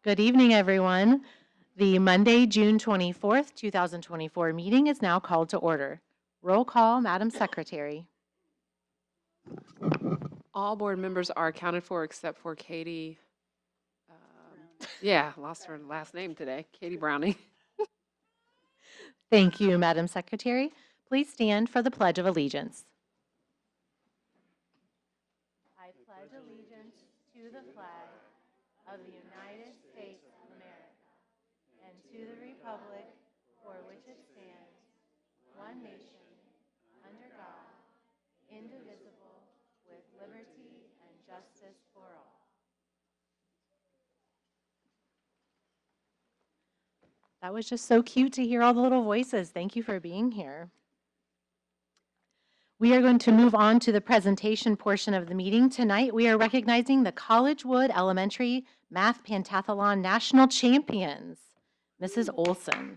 Good evening, everyone. The Monday, June 24th, 2024 meeting is now called to order. Roll call, Madam Secretary. All board members are accounted for except for Katie. Yeah, lost her last name today, Katie Browning. Thank you, Madam Secretary. Please stand for the Pledge of Allegiance. I pledge allegiance to the flag of the United States of America and to the republic for which it stands, one nation, under God, indivisible, with liberty and justice for all. That was just so cute to hear all the little voices. Thank you for being here. We are going to move on to the presentation portion of the meeting. Tonight, we are recognizing the Collegewood Elementary Math Pentathlon National Champions, Mrs. Olson.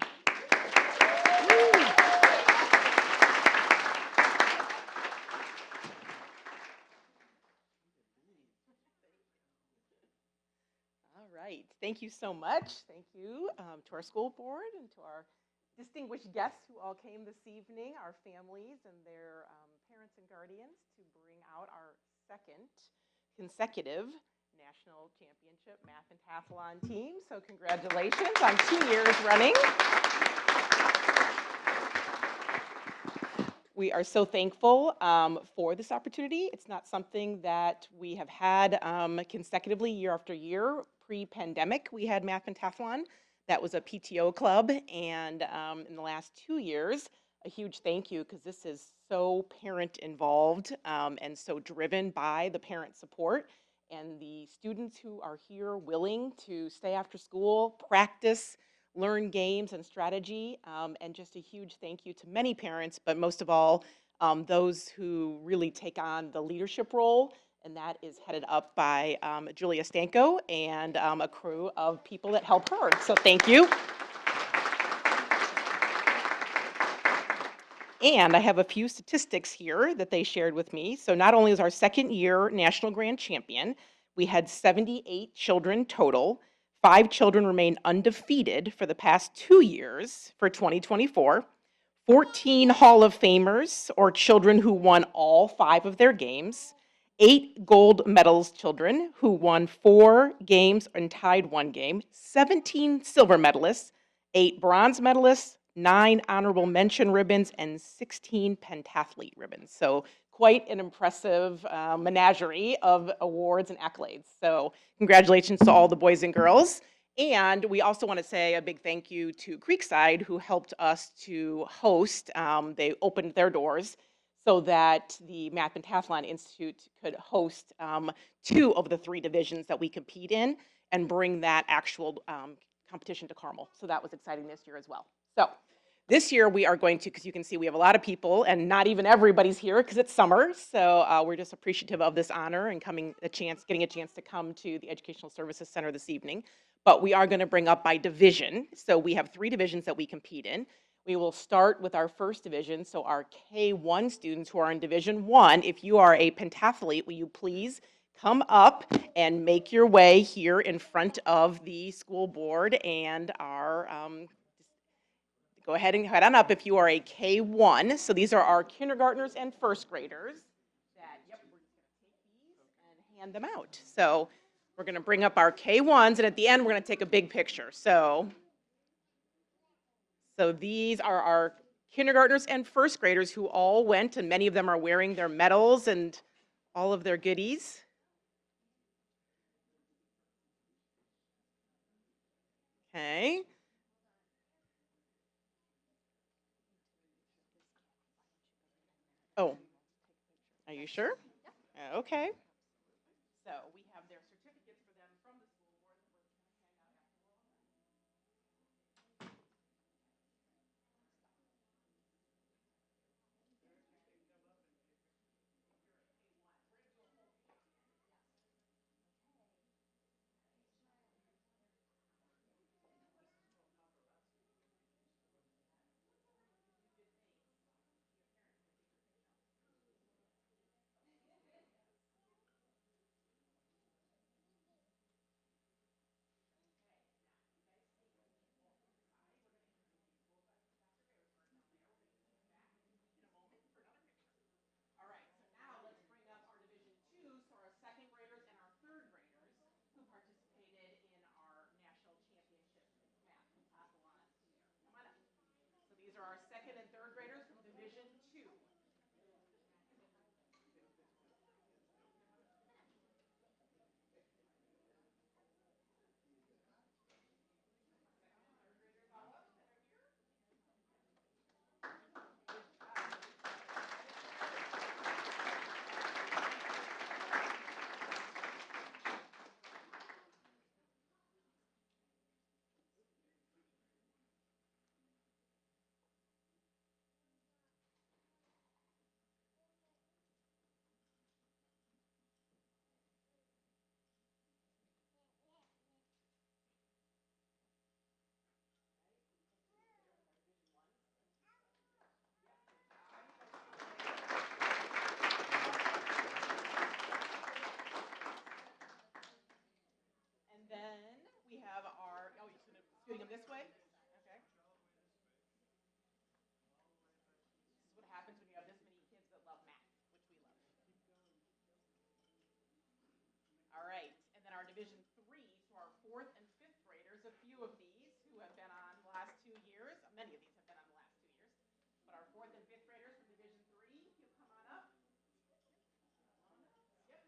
All right, thank you so much. Thank you to our school board and to our distinguished guests who all came this evening, our families and their parents and guardians, to bring out our second consecutive national championship math pentathlon team. So congratulations on 2 years running. We are so thankful for this opportunity. It's not something that we have had consecutively year after year. Pre-pandemic, we had Math Pentathlon. That was a PTO club. And in the last 2 years, a huge thank you, because this is so parent involved and so driven by the parent support and the students who are here willing to stay after school, practice, learn games and strategy, and just a huge thank you to many parents, but most of all, those who really take on the leadership role, and that is headed up by Julia Stanko and a crew of people that help her. So thank you. And I have a few statistics here that they shared with me. So not only is our second year national grand champion, we had 78 children total. 5 children remain undefeated for the past 2 years for 2024. 14 Hall of Famers, or children who won all 5 of their games. 8 gold medals children who won 4 games and tied 1 game. 17 silver medalists. 8 bronze medalists. 9 honorable mention ribbons, and 16 pentathlete ribbons. So quite an impressive menagerie of awards and accolades. So congratulations to all the boys and girls. And we also want to say a big thank you to Creekside, who helped us to host. They opened their doors so that the Math Pentathlon Institute could host 2 of the 3 divisions that we compete in and bring that actual competition to Carmel. So that was exciting this year as well. So this year we are going to, because you can see we have a lot of people and not even everybody's here because it's summer. So we're just appreciative of this honor and getting a chance to come to the Educational Services Center this evening. But we are going to bring up by division. So we have 3 divisions that we compete in. We will start with our first division. So our K1 students who are in Division 1, if you are a pentathlete, will you please come up and make your way here in front of the school board and our go ahead and head on up if you are a K1. So these are our kindergartners and first graders that, yep, we're just going to take these and hand them out. So we're going to bring up our K1s, and at the end, we're going to take a big picture. So these are our kindergartners and first graders who all went, and many of them are wearing their medals and all of their goodies. Okay. Oh, are you sure? Okay. So we have their certificates for them from the school board. are our second and third graders from Division 2. And then we have our, oh, you're scooting them this way? Okay. This is what happens when you have this many kids that love math, which we love. All right, and then our Division 3, so our fourth and fifth graders, a few of these who have been on the last 2 years, many of these have been on the last 2 years, but our fourth and fifth graders from Division 3, you'll come on up. Yep.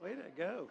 Way to go.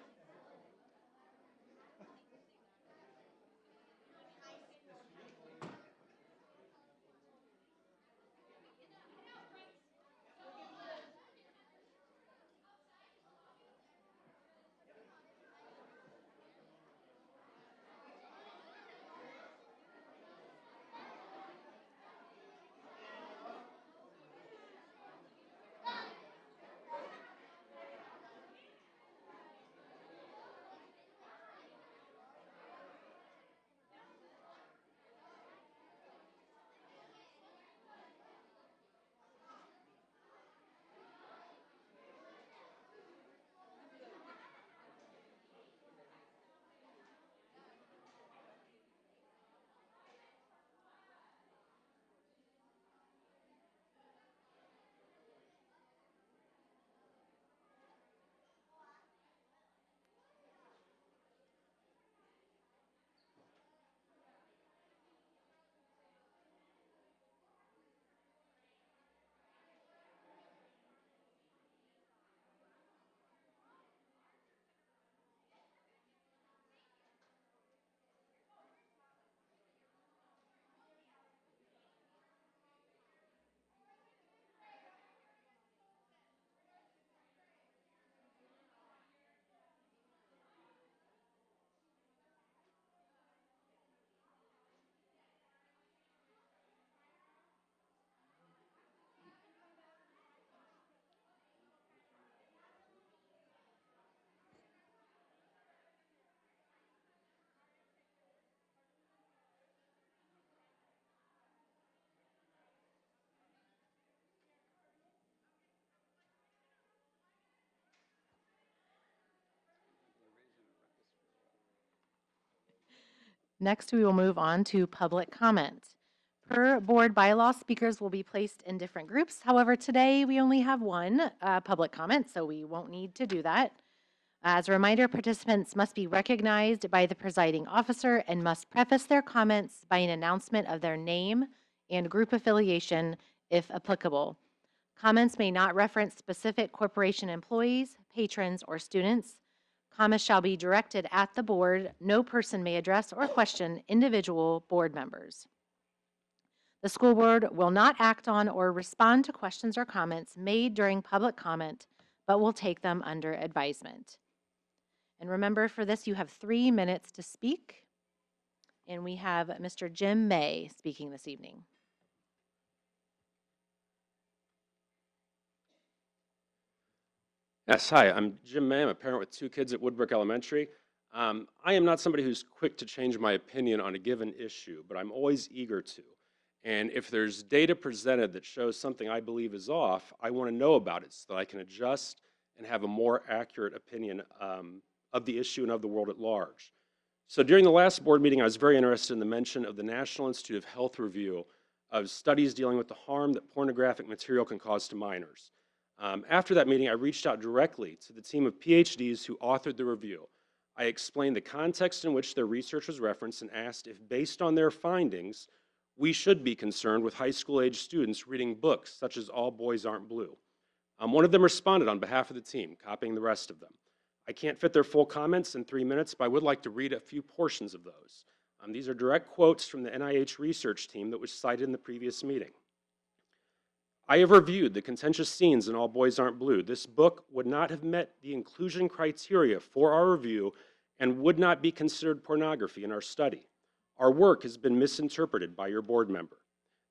Next, we will move on to public comment. Per board bylaw, speakers will be placed in different groups. However, today we only have one public comment, so we won't need to do that. As a reminder, participants must be recognized by the presiding officer and must preface their comments by an announcement of their name and group affiliation, if applicable. Comments may not reference specific corporation employees, patrons, or students. Comments shall be directed at the board. No person may address or question individual board members. The school board will not act on or respond to questions or comments made during public comment, but will take them under advisement. And remember, for this, you have 3 minutes to speak. And we have Mr. Jim May speaking this evening. Yes, hi, I'm Jim May. I'm a parent with 2 kids at Woodbrook Elementary. I am not somebody who's quick to change my opinion on a given issue, but I'm always eager to. And if there's data presented that shows something I believe is off, I want to know about it so that I can adjust and have a more accurate opinion of the issue and of the world at large. So during the last board meeting, I was very interested in the mention of the National Institute of Health review of studies dealing with the harm that pornographic material can cause to minors. After that meeting, I reached out directly to the team of PhDs who authored the review. I explained the context in which their research was referenced and asked if, based on their findings, we should be concerned with high school-age students reading books such as All Boys Aren't Blue. One of them responded on behalf of the team, copying the rest of them. I can't fit their full comments in 3 minutes, but I would like to read a few portions of those. These are direct quotes from the NIH research team that was cited in the previous meeting. I have reviewed the contentious scenes in All Boys Aren't Blue. This book would not have met the inclusion criteria for our review and would not be considered pornography in our study. Our work has been misinterpreted by your board member.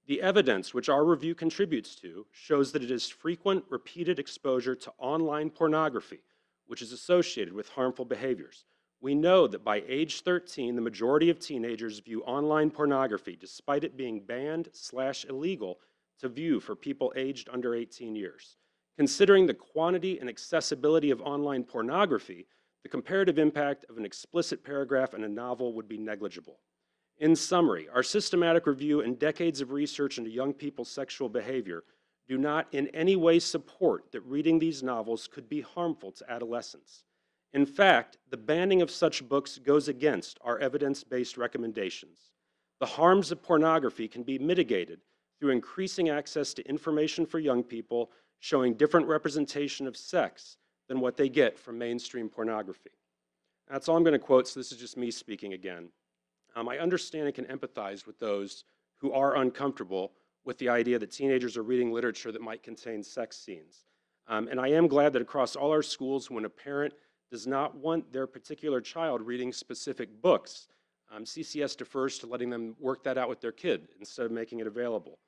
The evidence which our review contributes to shows that it is frequent, repeated exposure to online pornography, which is associated with harmful behaviors. We know that by age 13, the majority of teenagers view online pornography, despite it being banned/illegal to view for people aged under 18 years. Considering the quantity and accessibility of online pornography, the comparative impact of an explicit paragraph in a novel would be negligible. In summary, our systematic review and decades of research into young people's sexual behavior do not in any way support that reading these novels could be harmful to adolescents. In fact, the banning of such books goes against our evidence-based recommendations. The harms of pornography can be mitigated through increasing access to information for young people, showing different representation of sex, than what they get from mainstream pornography. That's all I'm going to quote, so this is just me speaking again. I understand and can empathize with those who are uncomfortable with the idea that teenagers are reading literature that might contain sex scenes. And I am glad that across all our schools, when a parent does not want their particular child reading specific books, CCS defers to letting them work that out with their kid instead of making it available.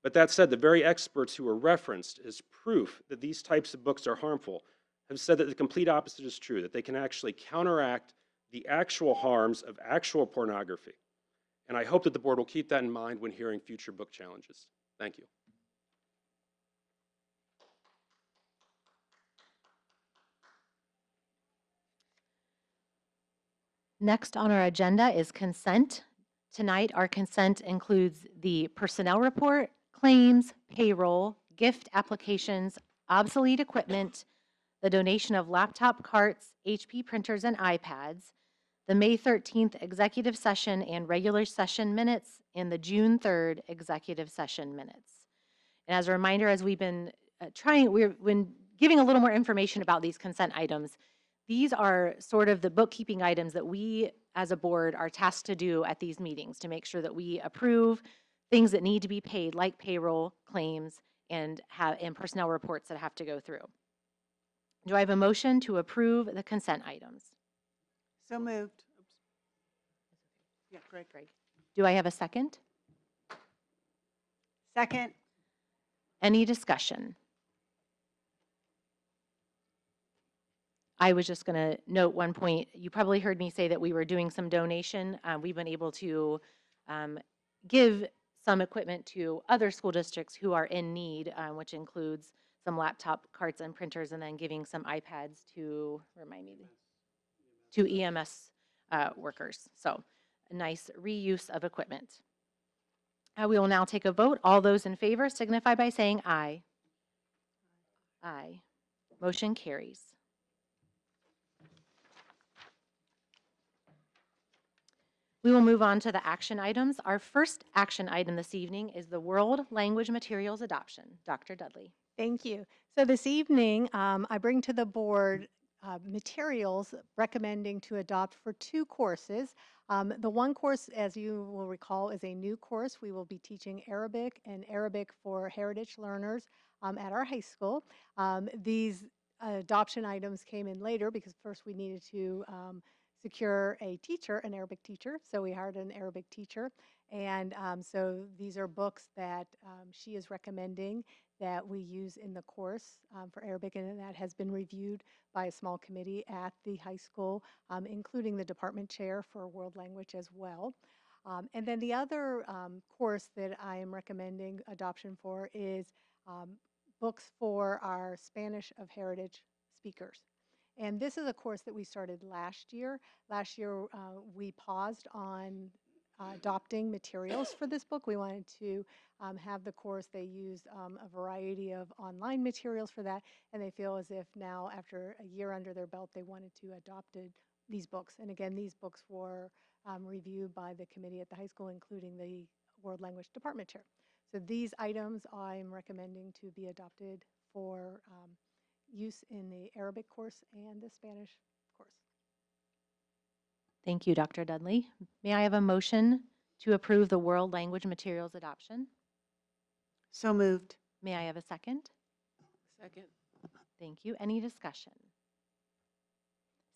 But that said, the very experts who were referenced as proof that these types of books are harmful have said that the complete opposite is true, that they can actually counteract the actual harms of actual pornography. And I hope that the board will keep that in mind when hearing future book challenges. Thank you. Next on our agenda is consent. Tonight, our consent includes the personnel report, claims, payroll, gift applications, obsolete equipment, the donation of laptop carts, HP printers, and iPads, the May 13th executive session and regular session minutes, and the June 3rd executive session minutes. And as a reminder, as we've been we've been giving a little more information about these consent items. These are sort of the bookkeeping items that we, as a board, are tasked to do at these meetings to make sure that we approve things that need to be paid, like payroll, claims, and personnel reports that have to go through. Do I have a motion to approve the consent items? So moved. Yeah, Greg. Do I have a second? Second. Any discussion? I was just going to note one point. You probably heard me say that we were doing some donation. We've been able to give some equipment to other school districts who are in need, which includes some laptop carts and printers, and then giving some iPads to, remind me, to EMS workers. So a nice reuse of equipment. We will now take a vote. All those in favor signify by saying aye. Aye. Motion carries. We will move on to the action items. Our first action item this evening is the World Language Materials Adoption. Dr. Dudley. Thank you. So this evening, I bring to the board materials recommending to adopt for 2 courses. The one course, as you will recall, is a new course. We will be teaching Arabic and Arabic for heritage learners at our high school. These adoption items came in later because first we needed to secure a teacher, an Arabic teacher. So we hired an Arabic teacher. And so these are books that she is recommending that we use in the course for Arabic, and that has been reviewed by a small committee at the high school, including the department chair for world language as well. And then the other course that I am recommending adoption for is books for our Spanish of heritage speakers. And this is a course that we started last year. Last year, we paused on adopting materials for this book. We wanted to have the course. They used a variety of online materials for that, and they feel as if now, after a year under their belt, they wanted to adopt these books. And again, these books were reviewed by the committee at the high school, including the World Language Department Chair. So these items I'm recommending to be adopted for use in the Arabic course and the Spanish course. Thank you, Dr. Dudley. May I have a motion to approve the World Language Materials Adoption? So moved. May I have a second? Second. Thank you. Any discussion?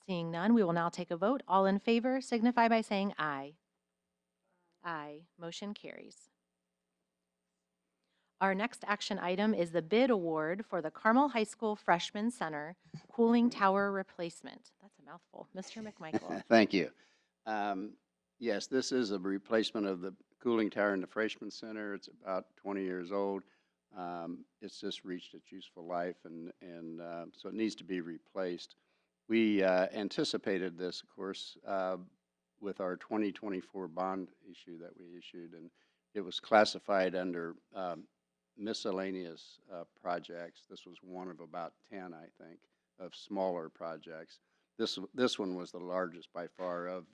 Seeing none, we will now take a vote. All in favor signify by saying aye. Aye. Motion carries. Our next action item is the bid award for the Carmel High School Freshman Center cooling tower replacement. That's a mouthful. Mr. McMichael. Thank you. Yes, this is a replacement of the cooling tower in the Freshman Center. It's about 20 years old. It's just reached its useful life, and so it needs to be replaced. We anticipated this, of course, with our 2024 bond issue that we issued, and it was classified under miscellaneous projects. This was one of about 10, I think, of smaller projects. This one was the largest by far of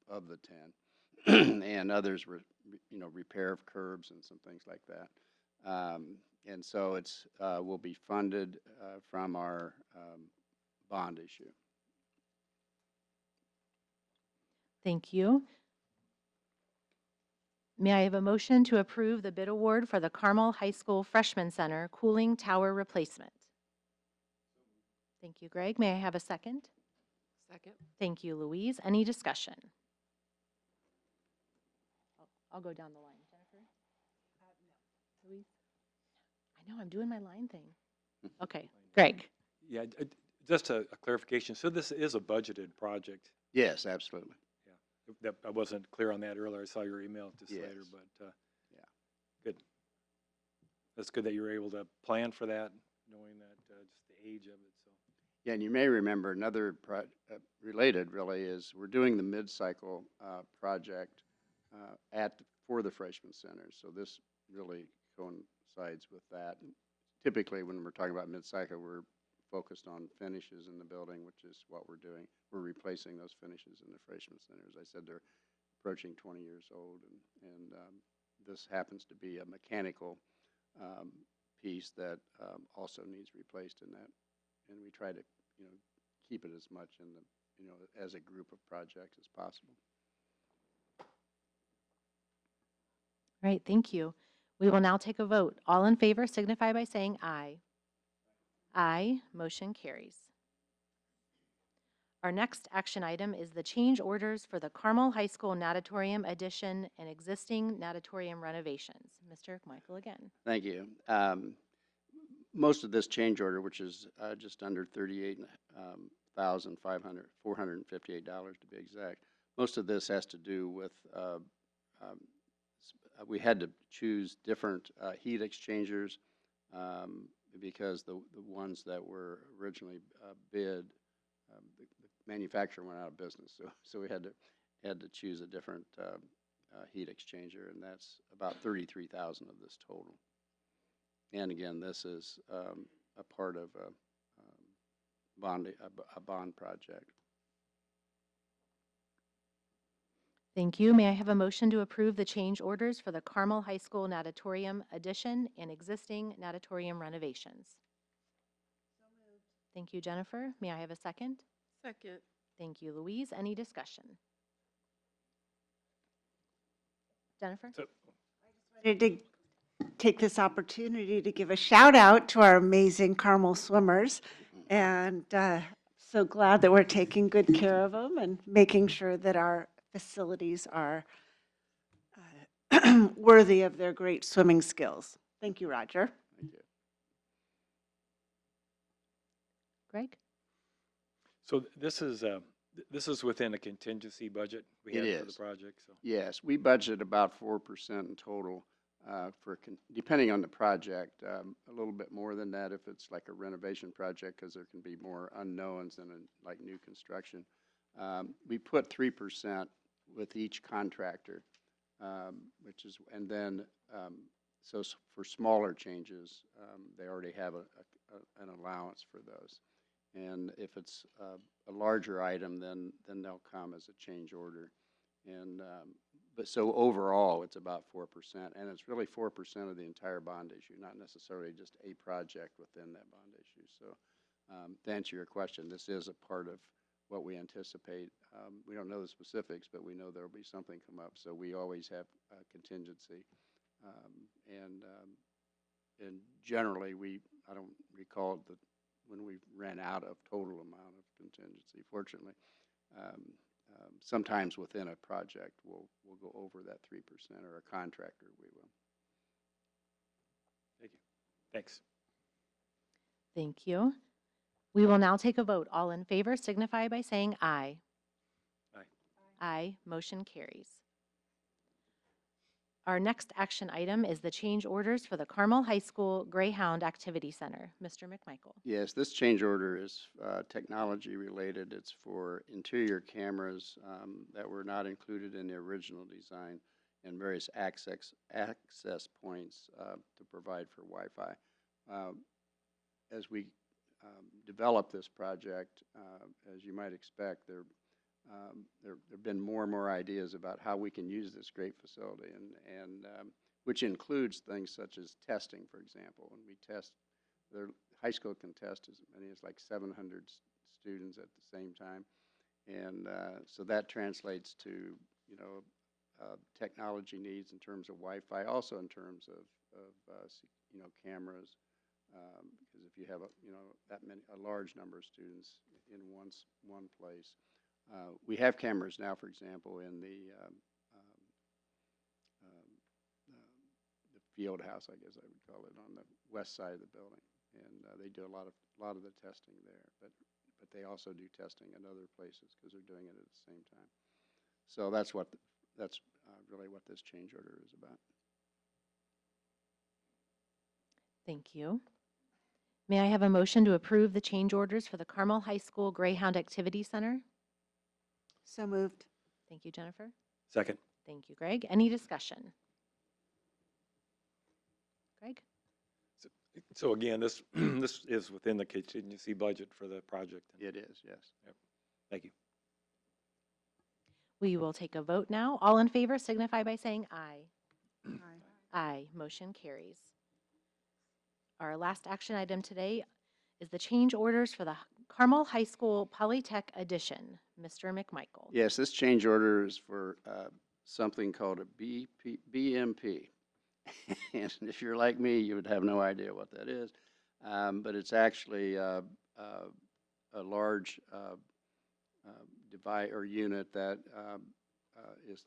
the 10, and others were, repair of curbs and some things like that. And so it's will be funded from our bond issue. Thank you. May I have a motion to approve the bid award for the Carmel High School Freshman Center cooling tower replacement? Thank you, Greg. May I have a second? Second. Thank you, Louise. Any discussion? I'll go down the line. Jennifer? Louise? I know, I'm doing my line thing. Okay, Greg? Yeah, just a clarification. So this is a budgeted project. Yes, absolutely. I wasn't clear on that earlier. I saw your email just later, Yes. but Yeah. good. That's good that you were able to plan for that, knowing that just the age of it. So Yeah, and you may remember another related really is we're doing the mid-cycle project for the freshman center. So this really coincides with that. Typically, when we're talking about mid-cycle, we're focused on finishes in the building, which is what we're doing. We're replacing those finishes in the freshman center. As I said, they're approaching 20 years old, and this happens to be a mechanical piece that also needs replaced in that. And we try to, keep it as much in the, as a group of projects as possible. Right, thank you. We will now take a vote. All in favor signify by saying aye. Aye, motion carries. Our next action item is the change orders for the Carmel High School natatorium addition and existing natatorium renovations. Mr. Michael again. Thank you. Most of this change order, which is just under $38,458 to be exact, most of this has to do with we had to choose different heat exchangers because the ones that were originally bid, the manufacturer went out of business. So we had to choose a different heat exchanger, and that's about 33,000 of this total. And again, this is a part of a bond project. Thank you. May I have a motion to approve the change orders for the Carmel High School natatorium addition and existing natatorium renovations? Thank you, Jennifer. May I have a second? Second. Thank you, Louise. Any discussion? Jennifer? So Wanted to take this opportunity to give a shout out to our amazing Carmel swimmers. And so glad that we're taking good care of them and making sure that our facilities are worthy of their great swimming skills. Thank you, Roger. Thank you. Greg? So this is within a contingency budget we It had for the is. project. So Yes, we budget about 4% in total depending on the project. A little bit more than that if it's like a renovation project because there can be more unknowns than like new construction. We put 3% with each contractor, and then so for smaller changes, they already have an allowance for those. And if it's a larger item, then they'll come as a change order. And but so overall, it's about 4%, and it's really 4% of the entire bond issue, not necessarily just a project within that bond issue. So to answer your question, this is a part of what we anticipate. We don't know the specifics, but we know there will be something come up. So we always have a contingency, and generally I don't recall when we ran out of total amount of contingency. Fortunately, sometimes within a project we'll go over that 3%, or a contractor we will. thank you. Thanks. Thank you. We will now take a vote. All in favor signify by saying aye. Aye. Aye. Motion carries. Our next action item is the change orders for the Carmel High School Greyhound Activity Center. Mr. McMichael. Yes, this change order is technology related. It's for interior cameras that were not included in the original design, and various access points to provide for Wi-Fi. As we develop this project, as you might expect, there have been more and more ideas about how we can use this great facility, and which includes things such as testing, for example. When we test, their high school can test as many as like 700 students at the same time. And so that translates to, technology needs in terms of Wi-Fi, also in terms of cameras. Because if you have a large number of students in one place. We have cameras now, for example, in the field house, I guess I would call it, on the west side of the building. And they do a lot of the testing there, but they also do testing in other places because they're doing it at the same time. So that's really what this change order is about. Thank you. May I have a motion to approve the change orders for the Carmel High School Greyhound Activity Center? So moved. Thank you, Jennifer. Second. Thank you, Greg. Any discussion? Greg? So again, this, this is within the contingency budget for the project. It is, yes. Thank you. We will take a vote now. All in favor signify by saying aye. Aye. Aye. Motion carries. Our last action item today is the change orders for the Carmel High School Polytech addition. Mr. McMichael. Yes, this change order is for something called a BMP. And if you're like me, you would have no idea what that is. But it's actually a large device or unit that is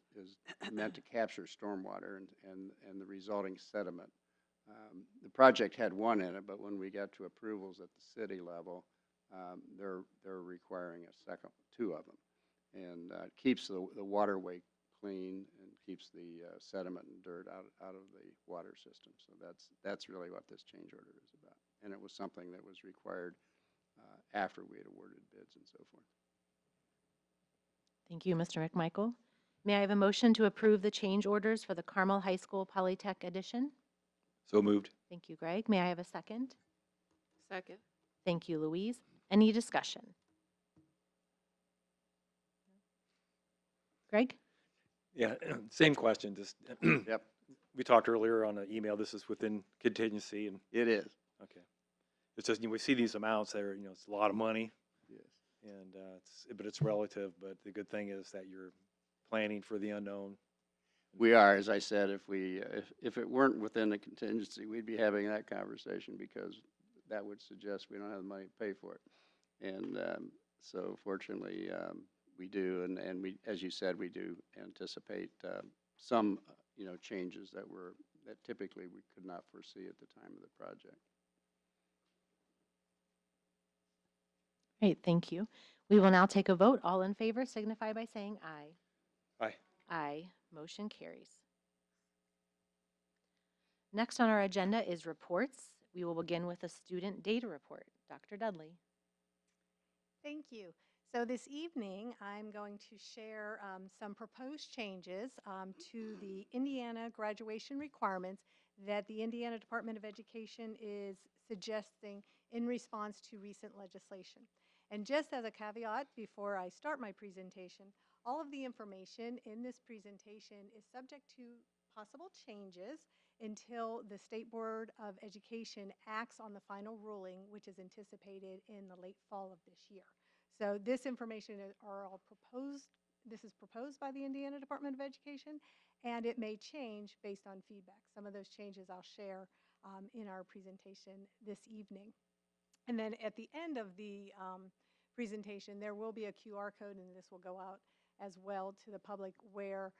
meant to capture stormwater and the resulting sediment. The project had one in it, but when we got to approvals at the city level, they're requiring two of them, and it keeps the waterway clean and keeps the sediment and dirt out of the water system. So that's really what this change order is about, and it was something that was required after we had awarded bids and so forth. Thank you, Mr. McMichael. May I have a motion to approve the change orders for the Carmel High School Polytech addition? So moved. Thank you, Greg. May I have a second? Second. Thank you, Louise. Any discussion? Greg? Yeah, same question, just, Yep, we talked earlier on an email, this is within contingency, and, it is. okay. It's just, we see these amounts there, it's a lot of money, Yes. and, but it's relative, but the good thing is that you're planning for the unknown. We are, as I said, if it weren't within the contingency, we'd be having that conversation because that would suggest we don't have the money to pay for it. And so fortunately, we do, and we, as you said, we do anticipate some, changes that typically we could not foresee at the time of the project. Great, thank you. We will now take a vote. All in favor signify by saying aye. Aye. Aye. Motion carries. Next on our agenda is reports. We will begin with a student data report. Dr. Dudley. Thank you. So this evening, I'm going to share some proposed changes to the Indiana graduation requirements that the Indiana Department of Education is suggesting in response to recent legislation. And just as a caveat before I start my presentation, all of the information in this presentation is subject to possible changes until the State Board of Education acts on the final ruling, which is anticipated in the late fall of this year. So this information are all proposed. This is proposed by the Indiana Department of Education, and it may change based on feedback. Some of those changes I'll share in our presentation this evening. And then at the end of the presentation, there will be a QR code, and this will go out as well to the public, where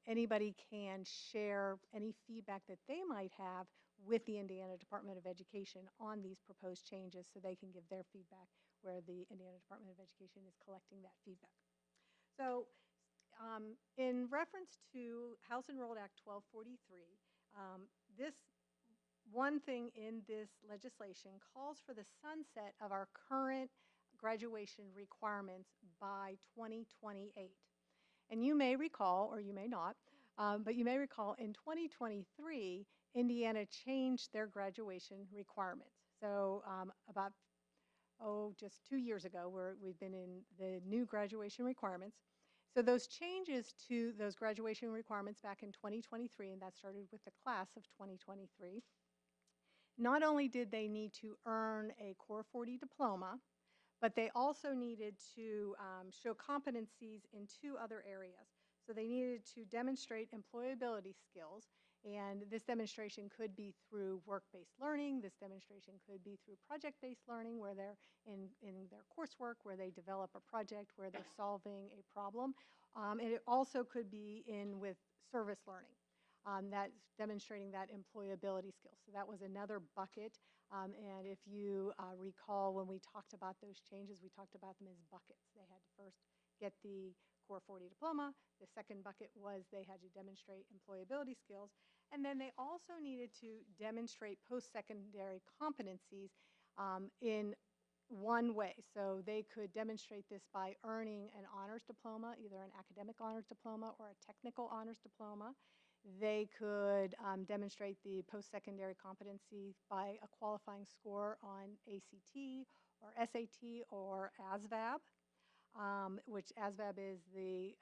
anybody can share any feedback that they might have with the Indiana Department of Education on these proposed changes, so they can give their feedback where the Indiana Department of Education is collecting that feedback. So in reference to House Enrolled Act 1243, this one thing in this legislation calls for the sunset of our current graduation requirements by 2028. And you may recall, or you may not, but you may recall in 2023, Indiana changed their graduation requirements. So just 2 years ago, we've been in the new graduation requirements. So those changes to those graduation requirements back in 2023, and that started with the class of 2023, not only did they need to earn a Core 40 diploma, But they also needed to show competencies in 2 other areas. So they needed to demonstrate employability skills, and this demonstration could be through work-based learning. This demonstration could be through project-based learning, where they're in their coursework, where they develop a project, where they're solving a problem. And it also could be in with service learning. That's demonstrating that employability skill. So that was another bucket. And if you recall, when we talked about those changes, we talked about them as buckets. They had to first get the Core 40 diploma. The second bucket was they had to demonstrate employability skills. And then they also needed to demonstrate post-secondary competencies in one way. So they could demonstrate this by earning an honors diploma, either an academic honors diploma or a technical honors diploma. They could demonstrate the post-secondary competency by a qualifying score on ACT or SAT or ASVAB, which ASVAB is the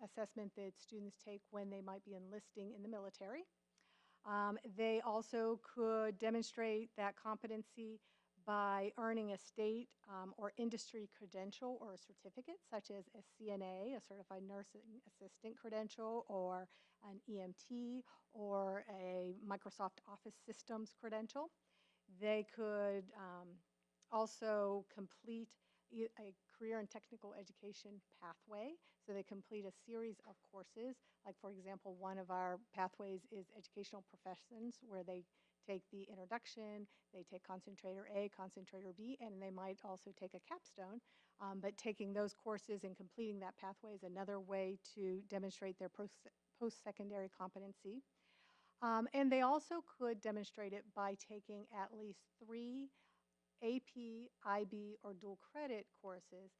assessment that students take when they might be enlisting in the military. They also could demonstrate that competency by earning a state or industry credential or a certificate, such as a CNA, a Certified Nursing Assistant credential, or an EMT, or a Microsoft Office Systems credential. They could also complete a career and technical education pathway. So they complete a series of courses. Like, for example, one of our pathways is educational professions, where they take the introduction, they take concentrator A, concentrator B, and they might also take a capstone. But taking those courses and completing that pathway is another way to demonstrate their post-secondary competency. And they also could demonstrate it by taking at least 3 AP, IB, or dual credit courses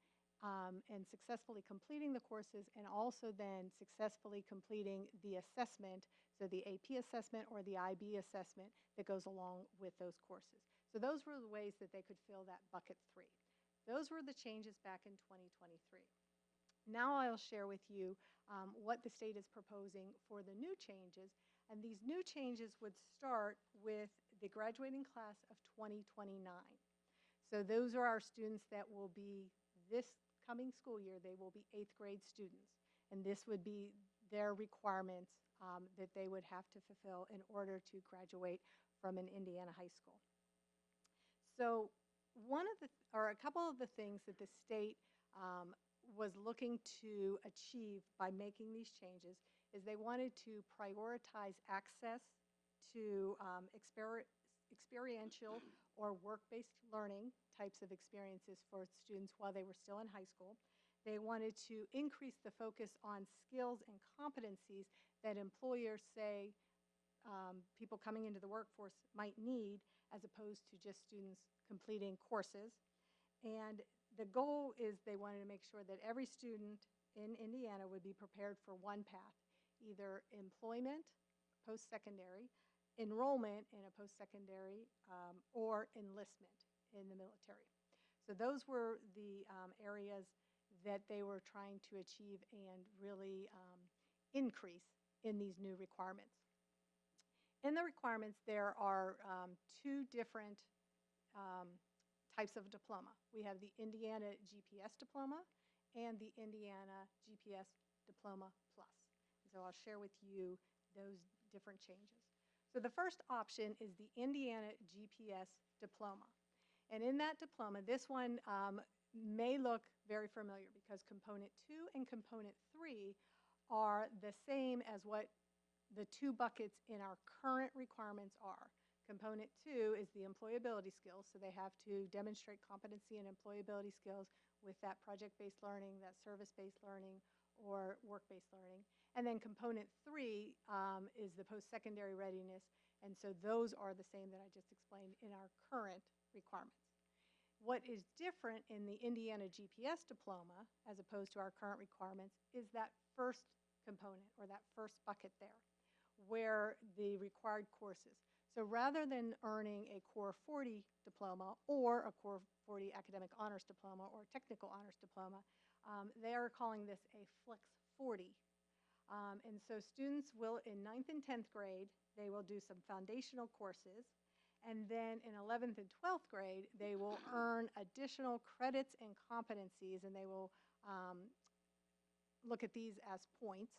and successfully completing the courses, and also then successfully completing the assessment, so the AP assessment or the IB assessment that goes along with those courses. So those were the ways that they could fill that bucket 3. Those were the changes back in 2023. Now I'll share with you what the state is proposing for the new changes. And these new changes would start with the graduating class of 2029. So those are our students that will be this coming school year. They will be 8th grade students. And this would be their requirements that they would have to fulfill in order to graduate from an Indiana high school. So a couple of the things that the state was looking to achieve by making these changes is they wanted to prioritize access to experiential or work-based learning types of experiences for students while they were still in high school. They wanted to increase the focus on skills and competencies that employers say people coming into the workforce might need, as opposed to just students completing courses. And the goal is they wanted to make sure that every student in Indiana would be prepared for one path, either employment, post-secondary, enrollment in a post-secondary, or enlistment in the military. So those were the areas that they were trying to achieve and really increase in these new requirements. In the requirements, there are 2 different types of diploma. We have the Indiana GPS diploma and the Indiana GPS Diploma Plus. So I'll share with you those different changes. So the first option is the Indiana GPS diploma. And in that diploma, this one may look very familiar because component 2 and component 3 are the same as what the 2 buckets in our current requirements are. Component 2 is the employability skills, so they have to demonstrate competency and employability skills with that project-based learning, that service-based learning, or work-based learning. And then component 3 is the post-secondary readiness, and so those are the same that I just explained in our current requirements. What is different in the Indiana GPS diploma, as opposed to our current requirements, is that first component, or that first bucket there, where the required courses. So rather than earning a Core 40 diploma or a Core 40 academic honors diploma or technical honors diploma, they are calling this a Flex 40. And so students will, in 9th and 10th grade, they will do some foundational courses, And then in 11th and 12th grade, they will earn additional credits and competencies, and they will look at these as points,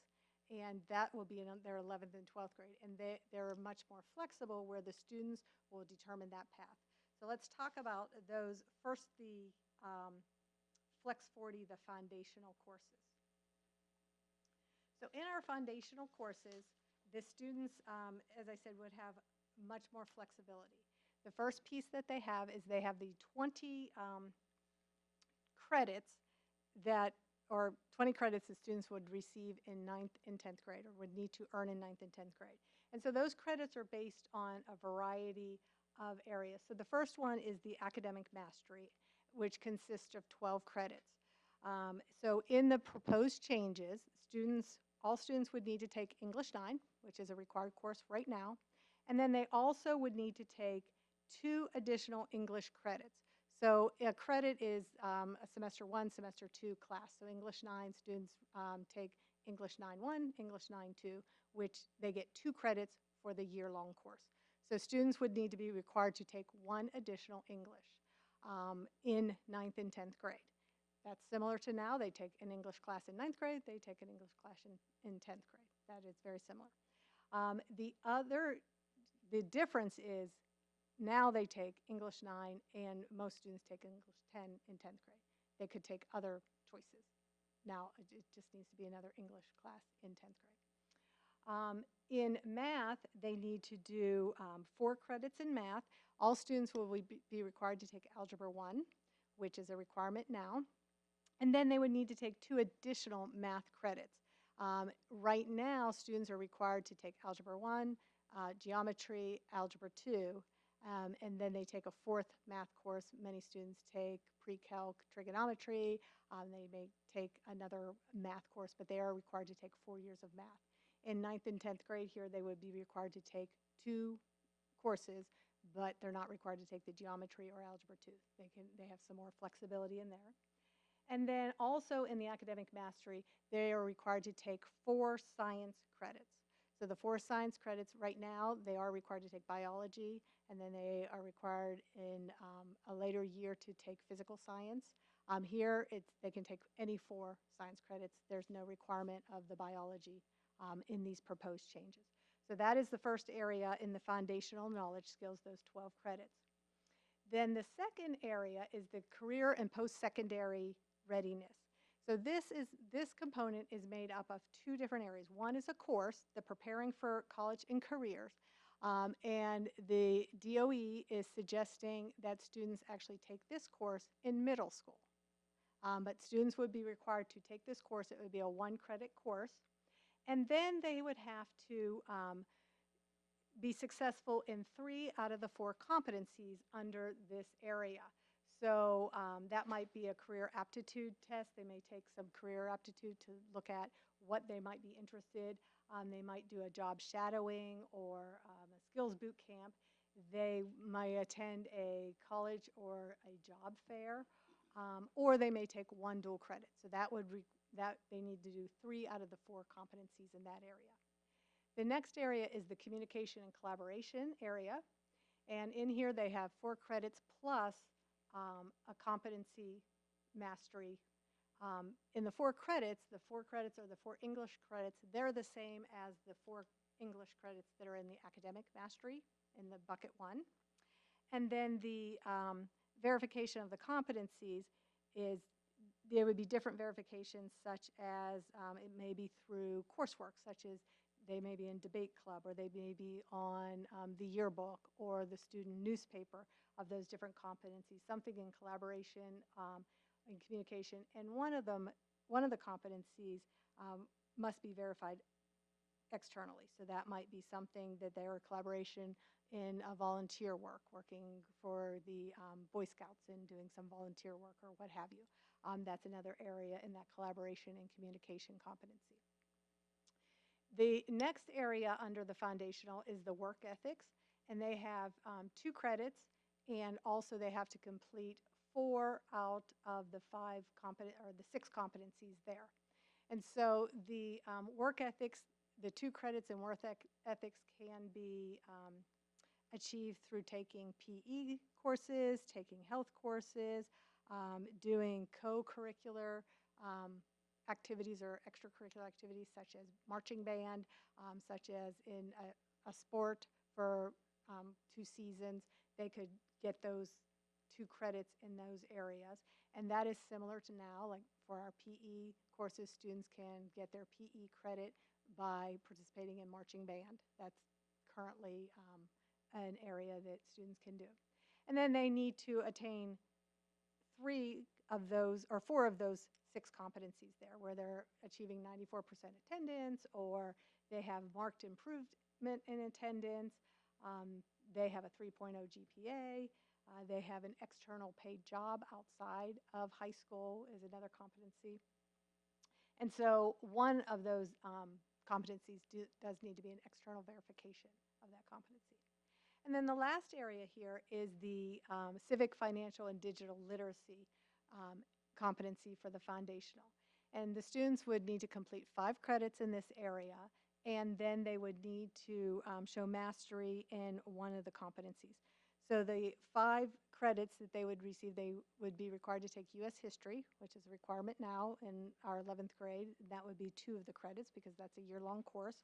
and that will be in their 11th and 12th grade. And they're much more flexible where the students will determine that path. So let's talk about those. First, the Flex 40, the foundational courses. So in our foundational courses, the students, as I said, would have much more flexibility. The first piece that they have is they have the 20 credits that, or 20 credits the students would receive in 9th and 10th grade, or would need to earn in 9th and 10th grade. And so those credits are based on a variety of areas. So the first one is the academic mastery, which consists of 12 credits. So in the proposed changes, all students would need to take English 9, which is a required course right now, and then they also would need to take 2 additional English credits. So a credit is a semester 1, semester 2 class. So English 9 students take English 9-1, English 9-2, which they get 2 credits for the year-long course. So students would need to be required to take 1 additional English in 9th and 10th grade. That's similar to now. They take an English class in 9th grade. They take an English class in 10th grade. That is very similar. The difference is now they take English 9, and most students take English 10 in 10th grade. They could take other choices. Now it just needs to be another English class in 10th grade. In math, they need to do 4 credits in math. All students will be required to take Algebra 1, which is a requirement now. And then they would need to take 2 additional math credits. Right now, students are required to take Algebra 1, Geometry, Algebra 2, and then they take a 4th math course. Many students take pre-calc trigonometry. They may take another math course, but they are required to take 4 years of math. In 9th and 10th grade here, they would be required to take 2 courses, but they're not required to take the geometry or Algebra 2. They have some more flexibility in there. And then also in the academic mastery, they are required to take 4 science credits. So the 4 science credits right now, they are required to take biology, and then they are required in a later year to take physical science. Here, they can take any 4 science credits. There's no requirement of the biology in these proposed changes. So that is the first area in the foundational knowledge skills, those 12 credits. Then the second area is the career and post-secondary readiness. So this component is made up of 2 different areas. One is a course, the Preparing for College and Careers, and the DOE is suggesting that students actually take this course in middle school. But students would be required to take this course. It would be a 1-credit course. And then they would have to be successful in 3 out of the 4 competencies under this area. So that might be a career aptitude test. They may take some career aptitude to look at what they might be interested. They might do a job shadowing or a skills boot camp. They might attend a college or a job fair, or they may take 1 dual credit. So that they need to do 3 out of the 4 competencies in that area. The next area is the communication and collaboration area. And in here they have 4 credits plus a competency mastery. In the 4 credits are the 4 English credits. They're the same as the 4 English credits that are in the academic mastery in the bucket 1. And then the verification of the competencies is, there would be different verifications, such as it may be through coursework, such as they may be in debate club, or they may be on the yearbook or the student newspaper, of those different competencies, something in collaboration and communication. And one of the competencies must be verified externally. So that might be something that their collaboration in a volunteer work, working for the Boy Scouts and doing some volunteer work or what have you. That's another area in that collaboration and communication competency. The next area under the foundational is the work ethics, and they have 2 credits, and also they have to complete 4 out of the 6 competencies there. And so the work ethics, the 2 credits in work ethics can be achieve through taking PE courses, taking health courses, doing co-curricular activities or extracurricular activities such as marching band, such as in a sport for 2 seasons. They could get those 2 credits in those areas. And that is similar to now, like for our PE courses, students can get their PE credit by participating in marching band. That's currently an area that students can do. And then they need to attain 3 of those, or 4 of those 6 competencies there, where they're achieving 94% attendance, or they have marked improvement in attendance, they have a 3.0 GPA, they have an external paid job outside of high school is another competency. And so one of those competencies does need to be an external verification of that competency. And then the last area here is the civic, financial, and digital literacy competency for the foundational. And the students would need to complete 5 credits in this area, and then they would need to show mastery in one of the competencies. So the 5 credits that they would receive, they would be required to take U.S. history, which is a requirement now in our 11th grade. That would be 2 of the credits because that's a year-long course.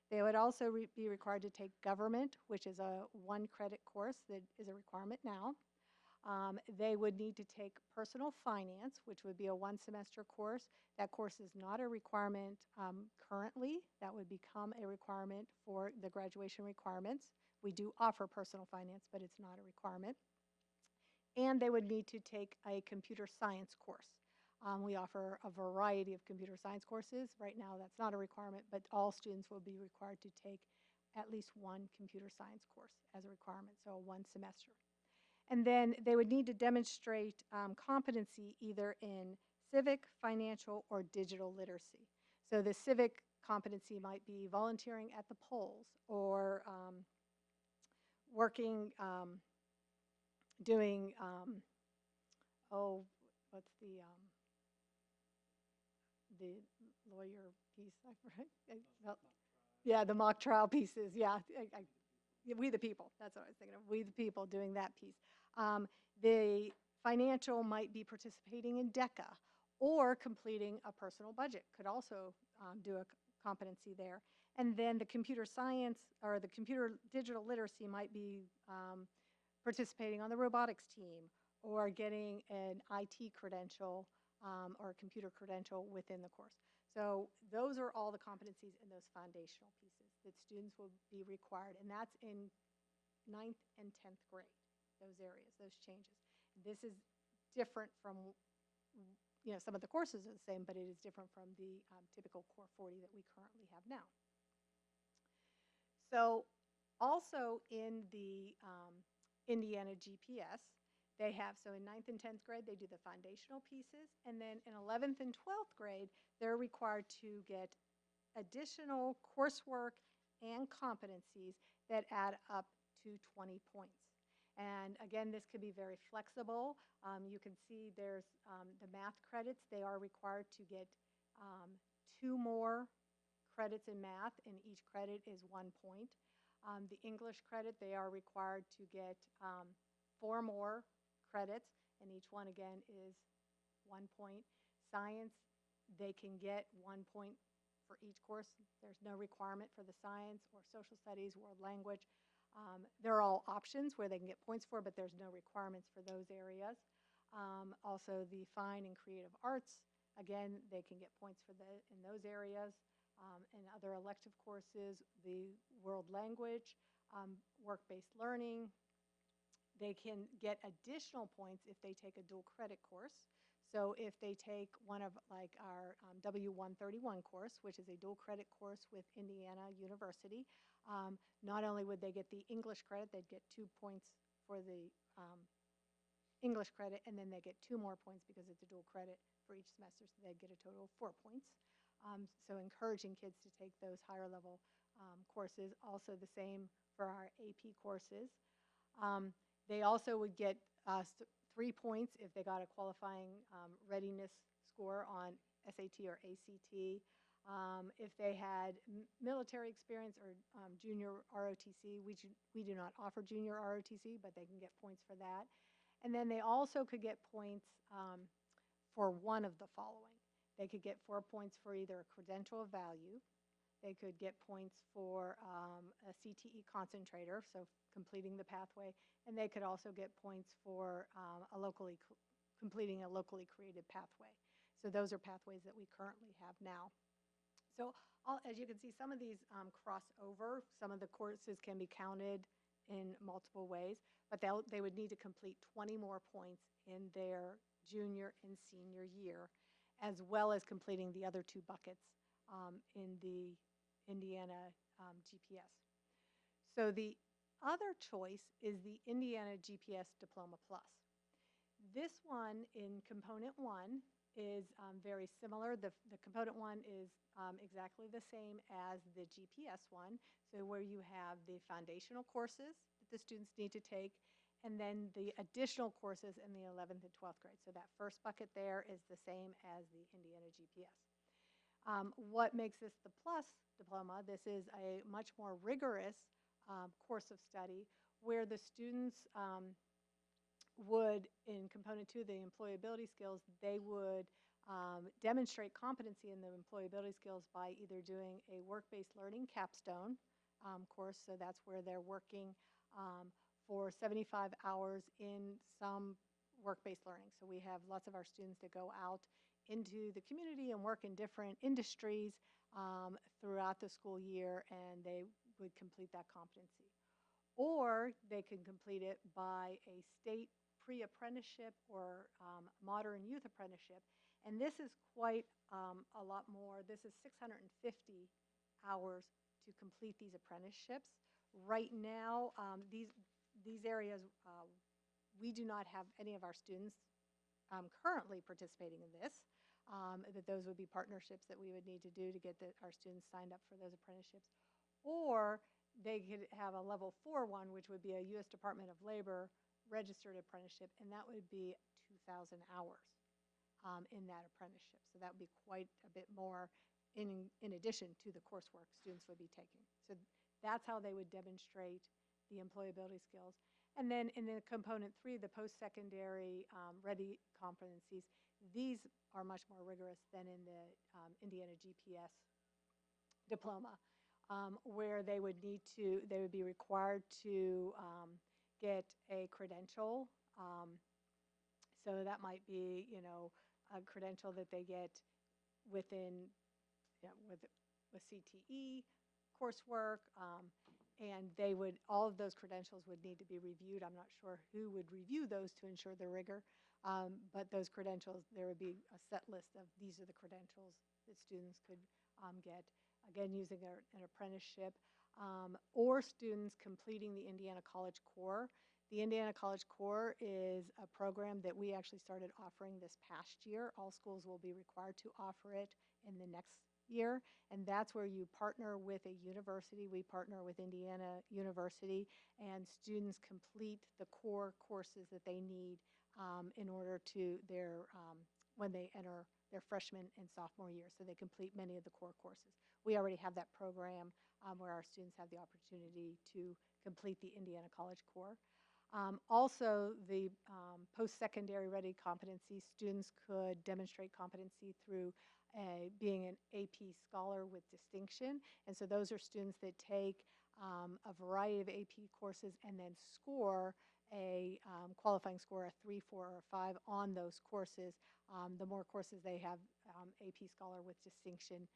They would also be required to take government, which is a 1 credit course that is a requirement now. They would need to take personal finance, which would be a 1 semester course. That course is not a requirement currently. That would become a requirement for the graduation requirements. We do offer personal finance, but it's not a requirement. And they would need to take a computer science course. We offer a variety of computer science courses. Right now, that's not a requirement, but all students will be required to take at least 1 computer science course as a requirement, so 1 semester. And then they would need to demonstrate competency either in civic, financial, or digital literacy. So the civic competency might be volunteering at the polls or working, doing, what's the lawyer piece? Yeah, the mock trial pieces. Yeah, We the People. That's what I was thinking of. We the People doing that piece. The financial might be participating in DECA or completing a personal budget. Could also do a competency there. And then the computer science or the computer digital literacy might be participating on the robotics team or getting an IT credential or a computer credential within the course. So those are all the competencies in those foundational pieces that students will be required, and that's in 9th and 10th grade, those areas, those changes. This is different from, some of the courses are the same, but it is different from the typical Core 40 that we currently have now. So also in the Indiana GPS, they have, so in 9th and 10th grade, they do the foundational pieces, and then in 11th and 12th grade, they're required to get additional coursework and competencies that add up to 20 points. And again, this could be very flexible. You can see there's the math credits. They are required to get 2 more credits in math, and each credit is 1 point. The English credit, they are required to get 4 more credits, and each one again is 1 point. Science, they can get 1 point for each course. There's no requirement for the science or social studies, world language. They're all options where they can get points for, but there's no requirements for those areas. Also, the fine and creative arts, again, they can get points for in those areas. And other elective courses, the world language, work-based learning. They can get additional points if they take a dual credit course. So if they take one of like our W131 course, which is a dual credit course with Indiana University, not only would they get the English credit, they'd get 2 points for the English credit, and then they get 2 more points because it's a dual credit for each semester, so they'd get a total of 4 points. So encouraging kids to take those higher level courses. Also the same for our AP courses. They also would get 3 points if they got a qualifying readiness score on SAT or ACT. If they had military experience or junior ROTC, we do not offer junior ROTC, but they can get points for that. And then they also could get points for one of the following. They could get 4 points for either a credential of value. They could get points for a CTE concentrator, so completing the pathway. And they could also get points for completing a locally created pathway. So those are pathways that we currently have now. So as you can see, some of these cross over. Some of the courses can be counted in multiple ways, but they would need to complete 20 more points in their junior and senior year, as well as completing the other 2 buckets in the Indiana GPS. So the other choice is the Indiana GPS Diploma Plus. This one in Component 1 is very similar. The Component 1 is exactly the same as the GPS one, so where you have the foundational courses that the students need to take, and then the additional courses in the 11th and 12th grade. So that first bucket there is the same as the Indiana GPS. What makes this the Plus diploma? This is a much more rigorous course of study where the students would, in Component 2, the employability skills, they would demonstrate competency in the employability skills by either doing a work-based learning capstone course, so that's where they're working for 75 hours in some work-based learning. So we have lots of our students that go out into the community and work in different industries throughout the school year, and they would complete that competency. Or they can complete it by a state pre-apprenticeship or modern youth apprenticeship. And this is quite a lot more. This is 650 hours to complete these apprenticeships. Right now, these areas, we do not have any of our students currently participating in this. That those would be partnerships that we would need to do to get our students signed up for those apprenticeships. Or they could have a level 4 one, which would be a U.S. Department of Labor registered apprenticeship, and that would be 2,000 hours in that apprenticeship. So that would be quite a bit more in addition to the coursework students would be taking. So that's how they would demonstrate the employability skills. And then in the Component 3, the post-secondary ready competencies, these are much more rigorous than in the Indiana GPS diploma, where they would be required to get a credential. So that might be, a credential that they get within, with CTE coursework, and all of those credentials would need to be reviewed. I'm not sure who would review those to ensure the rigor, but those credentials, there would be a set list of these are the credentials that students could get, again, using an apprenticeship, or students completing the Indiana College Core. The Indiana College Core is a program that we actually started offering this past year. All schools will be required to offer it in the next year, and that's where you partner with a university. We partner with Indiana University, and students complete the core courses that they need in order to when they enter their freshman and sophomore year. So they complete many of the core courses. We already have that program where our students have the opportunity to complete the Indiana College Core. Also, the post-secondary ready competency, students could demonstrate competency through being an AP Scholar with distinction. And so those are students that take a variety of AP courses and then score a qualifying score, a 3, 4, or 5 on those courses. The more courses they have AP Scholar with distinction,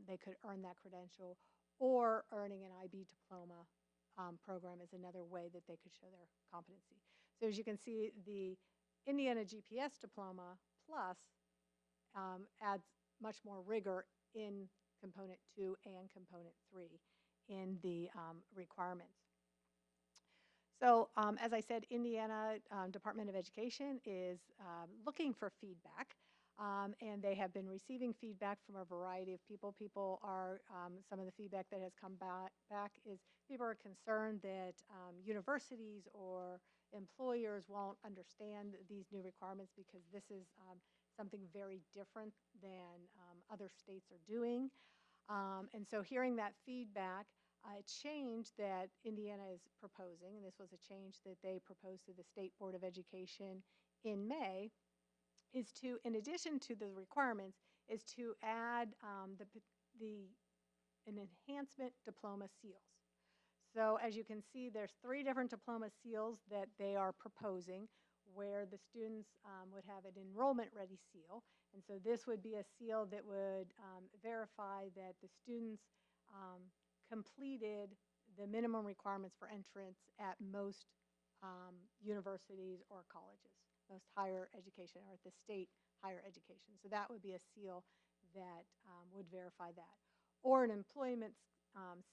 they could earn that credential, or earning an IB diploma program is another way that they could show their competency. So as you can see, the Indiana GPS Diploma Plus adds much more rigor in Component 2 and Component 3 in the requirements. So as I said, Indiana Department of Education is looking for feedback. And they have been receiving feedback from a variety of people. Some of the feedback that has come back is people are concerned that universities or employers won't understand these new requirements because this is something very different than other states are doing. And so hearing that feedback, a change that Indiana is proposing, and this was a change that they proposed to the State Board of Education in May, is to, in addition to the requirements, is to add an enhancement diploma seals. So as you can see, there's 3 different diploma seals that they are proposing, where the students would have an enrollment-ready seal. And so this would be a seal that would verify that the students completed the minimum requirements for entrance at most universities or colleges, most higher education, or at the state higher education. So that would be a seal that would verify that. Or an employment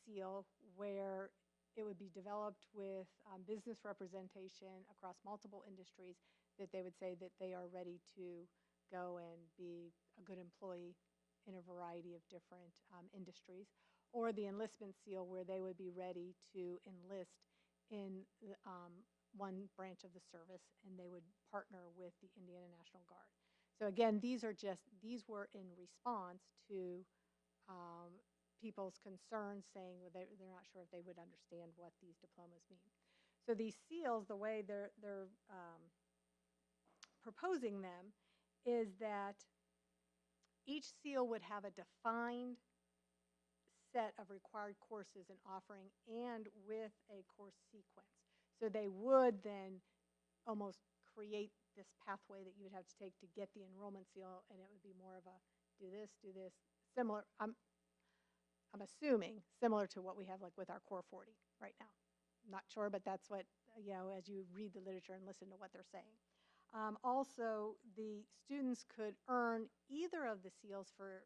seal where it would be developed with business representation across multiple industries, that they would say that they are ready to go and be a good employee in a variety of different industries. Or the enlistment seal, where they would be ready to enlist in one branch of the service, and they would partner with the Indiana National Guard. So again, these were in response to people's concerns, saying they're not sure if they would understand what these diplomas mean. So these seals, the way they're proposing them, is that each seal would have a defined set of required courses and offering, and with a course sequence. So they would then almost create this pathway that you would have to take to get the enrollment seal, and it would be more of a do this, similar. I'm assuming similar to what we have like with our Core 40 right now. Not sure, but that's what, as you read the literature and listen to what they're saying. Also, the students could earn either of the seals for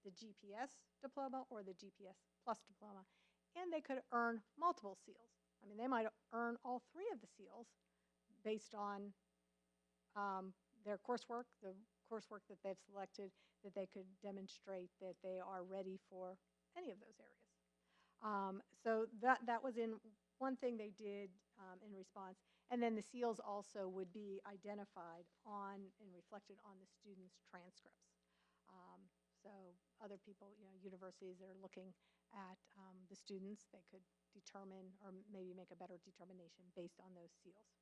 the GPS diploma or the GPS plus diploma, and they could earn multiple seals. I mean, they might earn all 3 of the seals based on their coursework, the coursework that they've selected, that they could demonstrate that they are ready for any of those areas. So that was in one thing they did in response. And then the seals also would be identified on and reflected on the students' transcripts. So other people, universities that are looking at the students, they could determine or maybe make a better determination based on those seals.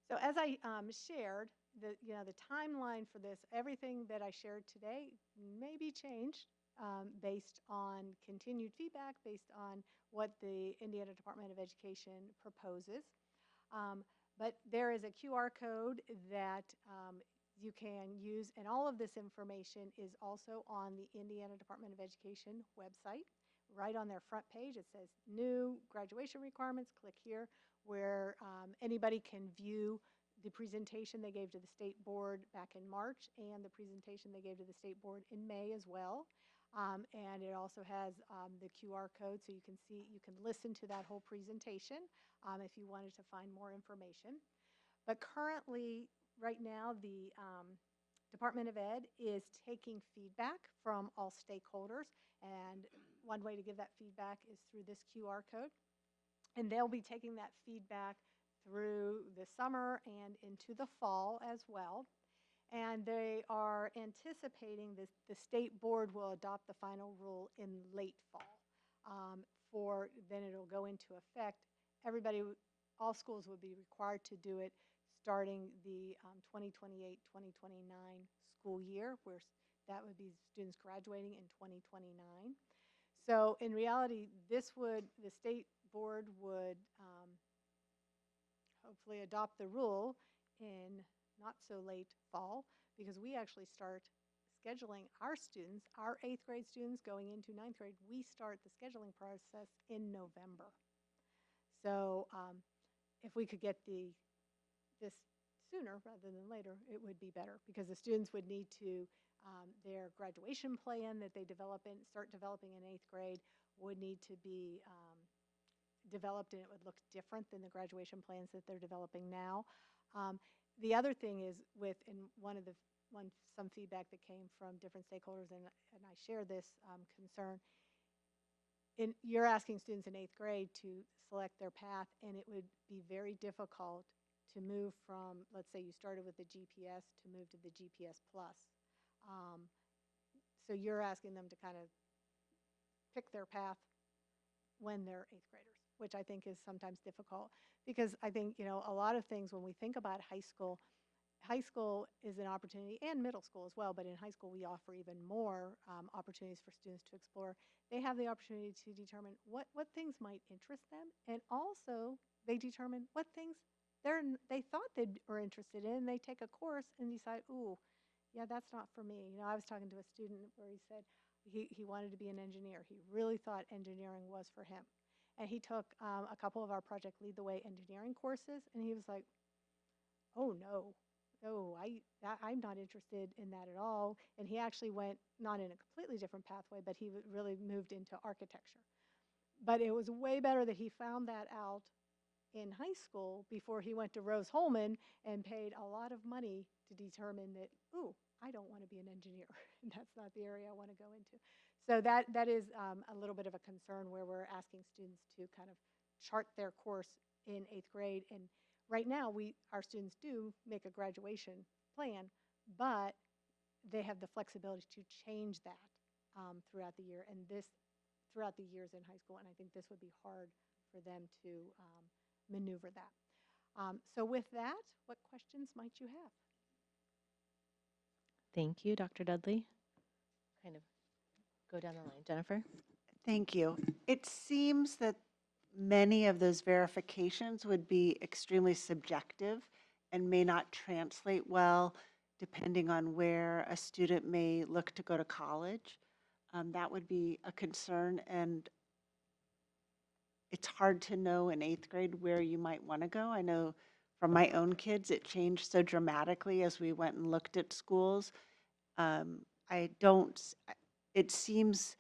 So as I shared, the timeline for this, everything that I shared today may be changed based on continued feedback, based on what the Indiana Department of Education proposes. But there is a QR code that you can use, and all of this information is also on the Indiana Department of Education website. Right on their front page, it says new graduation requirements. Click here, where anybody can view the presentation they gave to the state board back in March, and the presentation they gave to the state board in May as well. And it also has the QR code, so you can listen to that whole presentation if you wanted to find more information. But currently, right now, the Department of Ed is taking feedback from all stakeholders, and one way to give that feedback is through this QR code. And they'll be taking that feedback through the summer and into the fall as well. And they are anticipating the state board will adopt the final rule in late fall. Then it'll go into effect. All schools would be required to do it starting the 2028-2029 school year, where that would be students graduating in 2029. So in reality, the state board would hopefully adopt the rule in not so late fall, because we actually start scheduling our students, our 8th grade students going into 9th grade, we start the scheduling process in November. So if we could get this sooner rather than later, it would be better, because the students would need to, their graduation plan that they start developing in 8th grade would need to be developed, and it would look different than the graduation plans that they're developing now. The other thing is some feedback that came from different stakeholders, and I share this concern. You're asking students in 8th grade to select their path, and it would be very difficult to move from, let's say you started with the GPS to move to the GPS Plus. So you're asking them to kind of pick their path when they're eighth graders, which I think is sometimes difficult because I think, you know, a lot of things when we think about high school is an opportunity, and middle school as well, but in high school we offer even more opportunities for students to explore. They have the opportunity to determine what things might interest them, and also they determine what things they thought they were interested in. They take a course and decide, ooh, yeah, that's not for me. You know, I was talking to a student where he said he wanted to be an engineer. He really thought engineering was for him. And he took a couple of our Project Lead the Way engineering courses, and he was like, oh no, I'm not interested in that at all. And he actually went not in a completely different pathway, but he really moved into architecture. But it was way better that he found that out in high school before he went to Rose Holman and paid a lot of money to determine that, ooh, I don't want to be an engineer. That's not the area I want to go into. So that is a little bit of a concern where we're asking students to kind of chart their course in eighth grade. And right now, our students do make a graduation plan, but they have the flexibility to change that throughout the year, and throughout the years in high school. And I think this would be hard for them to maneuver that. So with that, what questions might you have? Thank you, Dr. Dudley. Kind of go down the line. Jennifer? Thank you. It seems that many of those verifications would be extremely subjective and may not translate well depending on where a student may look to go to college. That would be a concern, and it's hard to know in eighth grade where you might want to go. I know from my own kids, it changed so dramatically as we went and looked at schools. It seems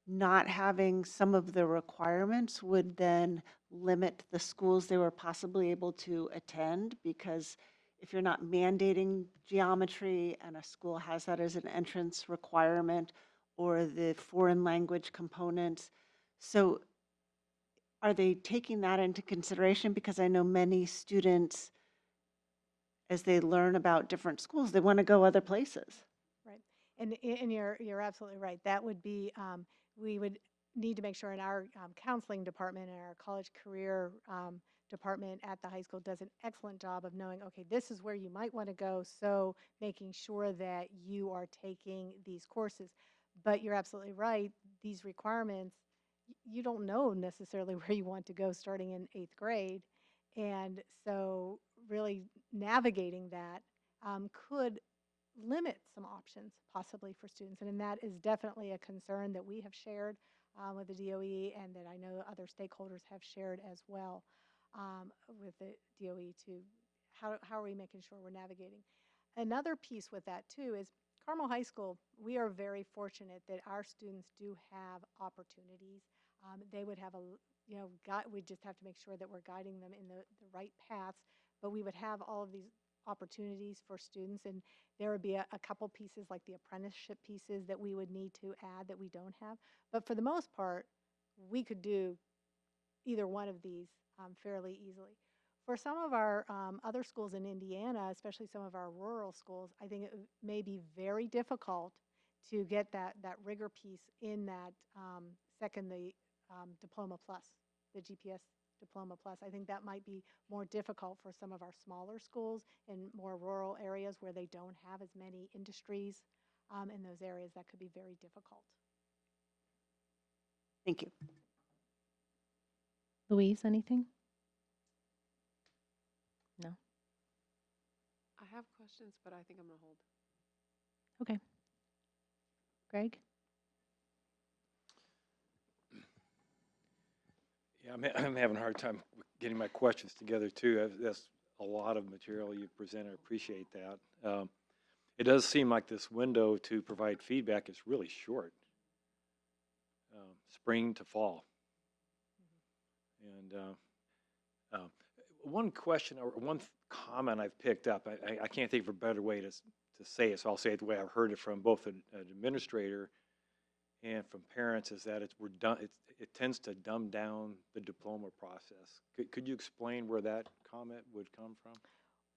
not having some of the requirements would then limit the schools they were possibly able to attend, because if you're not mandating geometry and a school has that as an entrance requirement, or the foreign language components. So are they taking that into consideration? Because I know many students, as they learn about different schools, they want to go other places. Right. And you're absolutely right. That would be, we would need to make sure in our counseling department and our college career department at the high school does an excellent job of knowing, okay, this is where you might want to go. So making sure that you are taking these courses. But you're absolutely right. These requirements, you don't know necessarily where you want to go starting in eighth grade. And so really navigating that could limit some options possibly for students. And that is definitely a concern that we have shared with the DOE, and that I know other stakeholders have shared as well with the DOE to how are we making sure we're navigating. Another piece with that too is Carmel High School, we are very fortunate that our students do have opportunities. They would have we just have to make sure that we're guiding them in the right paths, but we would have all of these opportunities for students, and there would be a couple pieces like the apprenticeship pieces that we would need to add that we don't have. But for the most part, we could do either one of these fairly easily. For some of our other schools in Indiana, especially some of our rural schools, I think it may be very difficult to get that rigor piece in that the Diploma Plus, the GPS Diploma Plus. I think that might be more difficult for some of our smaller schools in more rural areas where they don't have as many industries in those areas. That could be very difficult. Thank you. Louise, anything? No? I have questions, but I think I'm going to hold. Okay. Greg? Yeah, I'm having a hard time getting my questions together too. That's a lot of material you presented. I appreciate that. It does seem like this window to provide feedback is really short. Spring to fall. And one question or one comment I've picked up, I can't think of a better way to say it, so I'll say it the way I've heard it from both an administrator and from parents is that we're done, it tends to dumb down the diploma process. Could you explain where that comment would come from?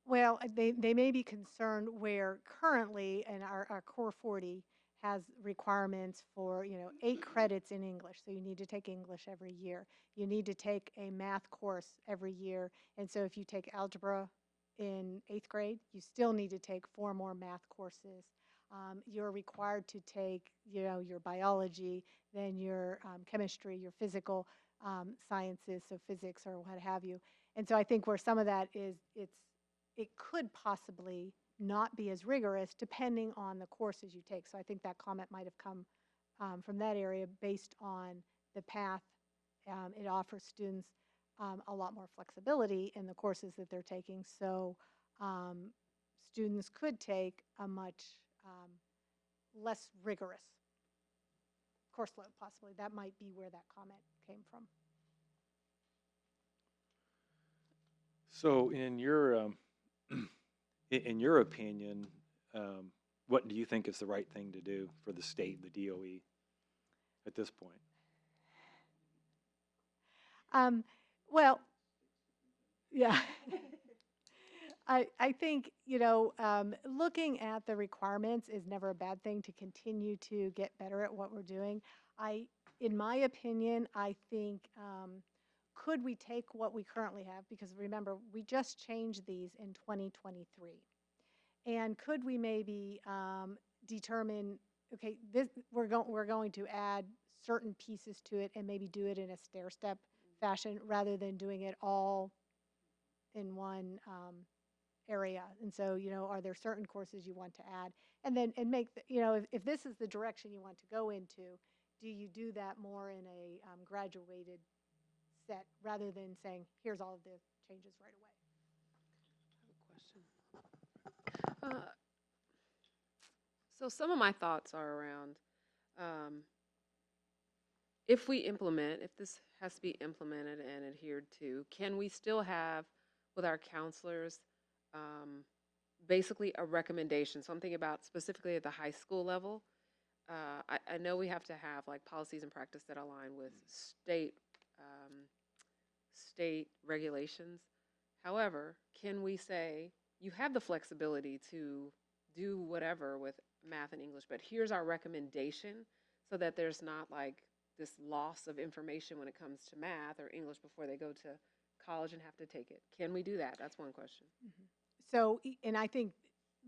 Well, they may be concerned where currently in our Core 40 has requirements for, 8 credits in English. So you need to take English every year. You need to take a math course every year. And so if you take algebra in 8th grade, you still need to take 4 more math courses. You're required to take, your biology, then your chemistry, your physical sciences, so physics or what have you. And so I think where some of that is, it could possibly not be as rigorous depending on the courses you take. So I think that comment might have come from that area based on the path. It offers students a lot more flexibility in the courses that they're taking. So students could take a much less rigorous course load, possibly. That might be where that comment came from. So in your opinion, what do you think is the right thing to do for the state, the DOE, at this point? Well, yeah. I think, looking at the requirements is never a bad thing to continue to get better at what we're doing. In my opinion, I think, could we take what we currently have? Because remember, we just changed these in 2023. And could we maybe determine, okay, we're going to add certain pieces to it and maybe do it in a stair-step fashion rather than doing it all in one area. And so, are there certain courses you want to add? And then, if this is the direction you want to go into, do you do that more in a graduated set rather than saying, here's all of the changes right away? I have a question. So some of my thoughts are around if this has to be implemented and adhered to, can we still have with our counselors basically a recommendation, something about specifically at the high school level? I know we have to have like policies and practice that align with state regulations. However, can we say you have the flexibility to do whatever with math and English, but here's our recommendation so that there's not like this loss of information when it comes to math or English before they go to college and have to take it. Can we do that? That's one question. Mm-hmm. So, and I think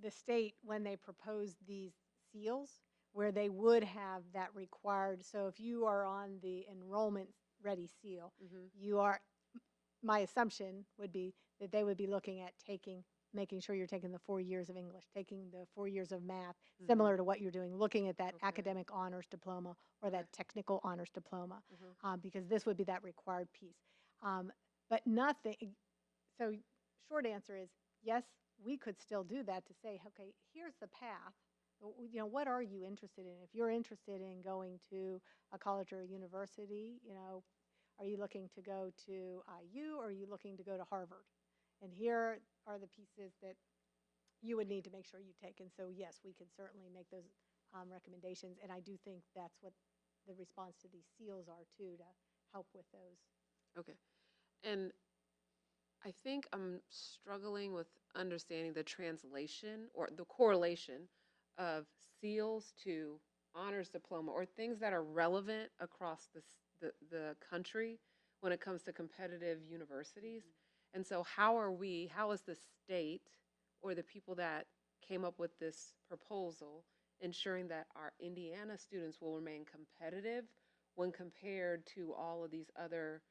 the state, when they proposed these seals, where they would have that required, so if you are on the enrollment ready seal, my assumption would be that they would be looking at making sure you're taking the 4 years of English, taking the 4 years of math, similar to what you're doing, looking at that academic honors diploma or that technical honors diploma, because this would be that required piece. But nothing, so short answer is yes, we could still do that to say, okay, here's the path. What are you interested in? If you're interested in going to a college or a university, are you looking to go to IU or are you looking to go to Harvard? And here are the pieces that you would need to make sure you take. And so, yes, we can certainly make those recommendations. And I do think that's what the response to these seals are, too, to help with those. Okay. And I think I'm struggling with understanding the translation or the correlation of seals to honors diploma or things that are relevant across the country when it comes to competitive universities. And so how is the state or the people that came up with this proposal ensuring that our Indiana students will remain competitive when compared to all of these other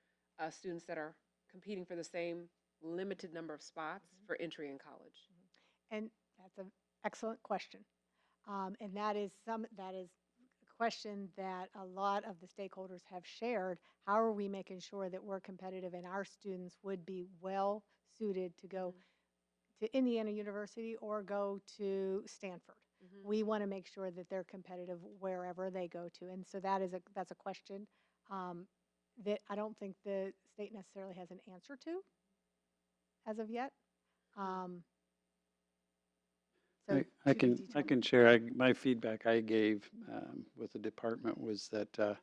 students that are competing for the same limited number of spots for entry in college? And that's an excellent question. And that is a question that a lot of the stakeholders have shared. How are we making sure that we're competitive and our students would be well suited to go to Indiana University or go to Stanford? We want to make sure that they're competitive wherever they go to. And so that's a question that I don't think the state necessarily has an answer to as of yet. So I to be can, I determined. can share, my feedback I gave with the department was that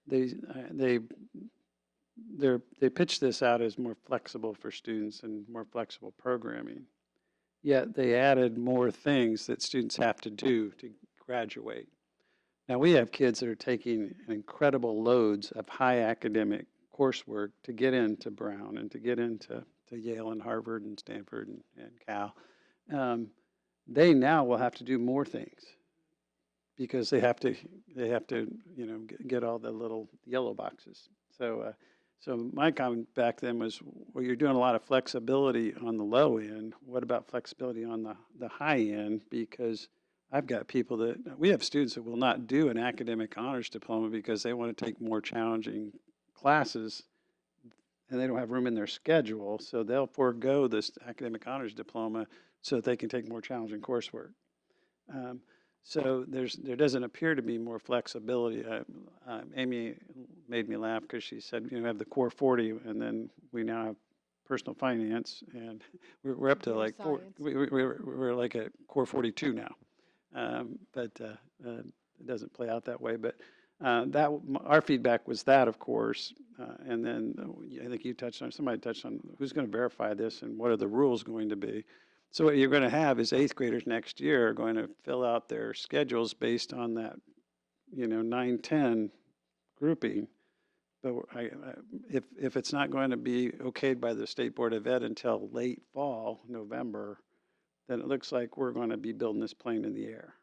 they, they, they pitched this out as more flexible for students and more flexible programming. Yet they added more things that students have to do to graduate. Now, we have kids that are taking incredible loads of high academic coursework to get into Brown and to get into Yale and Harvard and Stanford and Cal. They now will have to do more things because they have to, get all the little yellow boxes. So my comment back then was, well, you're doing a lot of flexibility on the low end. What about flexibility on the high end? Because I've got people we have students that will not do an academic honors diploma because they want to take more challenging classes and they don't have room in their schedule. So they'll forego this academic honors diploma so that they can take more challenging coursework. So there doesn't appear to be more flexibility. Amy made me laugh because she said, we have the core 40 and then we now have personal finance and we're up to Computer like science. we're like at core 42 now. But it doesn't play out that way. But our feedback was that, of course, and then I think somebody touched on who's going to verify this and what are the rules going to be. So what you're going to have is eighth graders next year are going to fill out their schedules based on that, 9-10 grouping. But if it's not going to be okayed by the State Board of Ed until late fall, November, then it looks like we're going to be building this plane in the air.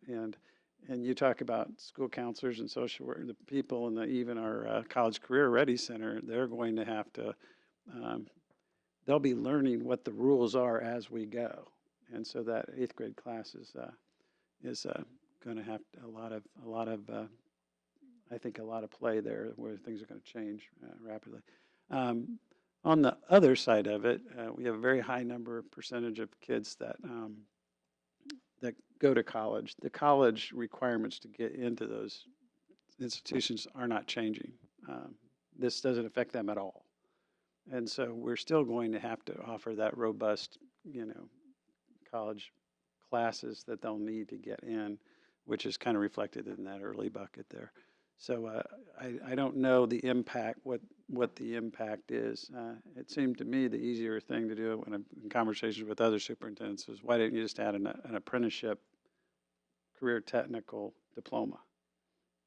And you talk about school counselors and social work, the people and even our College Career Ready Center, they're going to have to, they'll be learning what the rules are as we go. And so that eighth grade class is going to have a lot of I think a lot of play there where things are going to change rapidly. On the other side of it, we have a very high percentage of kids that go to college. The college requirements to get into those institutions are not changing. This doesn't affect them at all. And so we're still going to have to offer that robust, college classes that they'll need to get in, which is kind of reflected in that early bucket there. So I don't know the impact, what the impact is. It seemed to me the easier thing to do when I'm in conversations with other superintendents is why didn't you just add an apprenticeship career technical diploma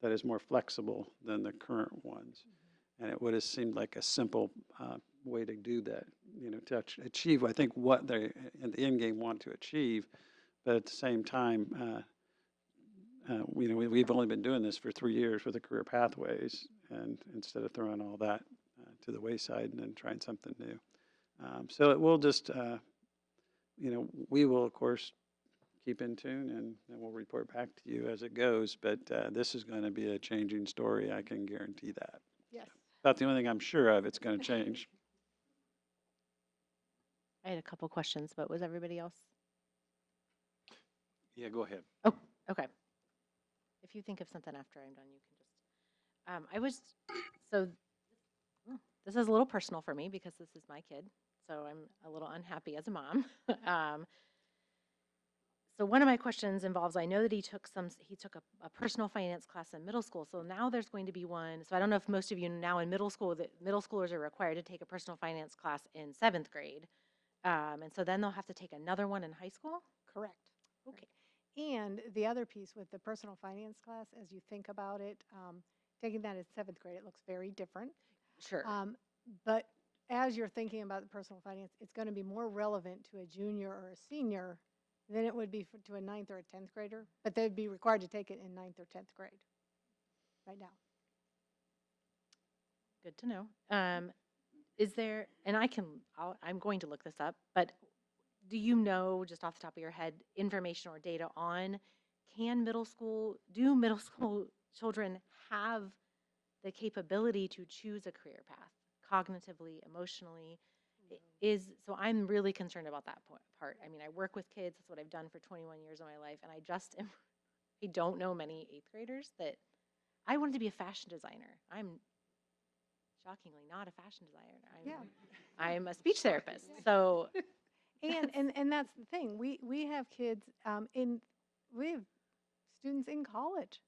that is more flexible than the current ones? And it would have seemed like a simple way to do that, to achieve, I think, what they in the end game want to achieve. But at the same time, we've only been doing this for 3 years with the career pathways, and instead of throwing all that to the wayside and then trying something new. So it will just, we will, of course, keep in tune and we'll report back to you as it goes. But this is going to be a changing story. I can guarantee that. Yes. About the only thing I'm sure of, it's going to change. I had a couple questions, but was everybody else? Yeah, go ahead. Oh, okay. If you think of something after I'm done, you can just, this is a little personal for me because this is my kid, so I'm a little unhappy as a mom. So one of my questions involves, I know that he took a personal finance class in middle school, so now there's going to be one, so I don't know if most of you now in middle school, that middle schoolers are required to take a personal finance class in 7th grade. And so then they'll have to take another one in high school? Correct. Okay. And the other piece with the personal finance class, as you think about it, taking that in 7th grade, it looks very different. Sure. But as you're thinking about the personal finance, it's going to be more relevant to a junior or a senior than it would be to a 9th or a 10th grader. But they'd be required to take it in 9th or 10th grade right now. Good to know. Is there, and I'm going to look this up, but do you know, just off the top of your head, information or data on, do middle school children have the capability to choose a career path, cognitively, emotionally? So I'm really concerned about that part. I mean, I work with kids, that's what I've done for 21 years of my life, and I don't know many 8th graders that, I wanted to be a fashion designer. I'm shockingly not a fashion designer. I'm a speech therapist. So And that's the thing. We have kids we have students in college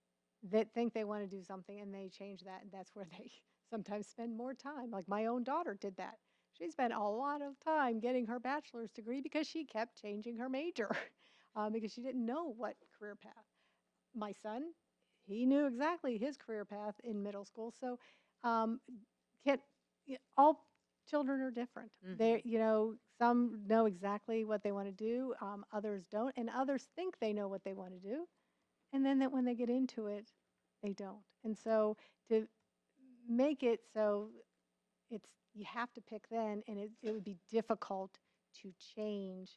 that think they want to do something and they change that, and that's where they sometimes spend more time. Like my own daughter did that. She spent a lot of time getting her bachelor's degree because she kept changing her major because she didn't know what career path. My son, he knew exactly his career path in middle school. So, um, can all children are different. They, some know exactly what they want to do, others don't, and others think they know what they want to do, and then that when they get into it, they don't. And so to make it so it's you have to pick then, and it would be difficult to change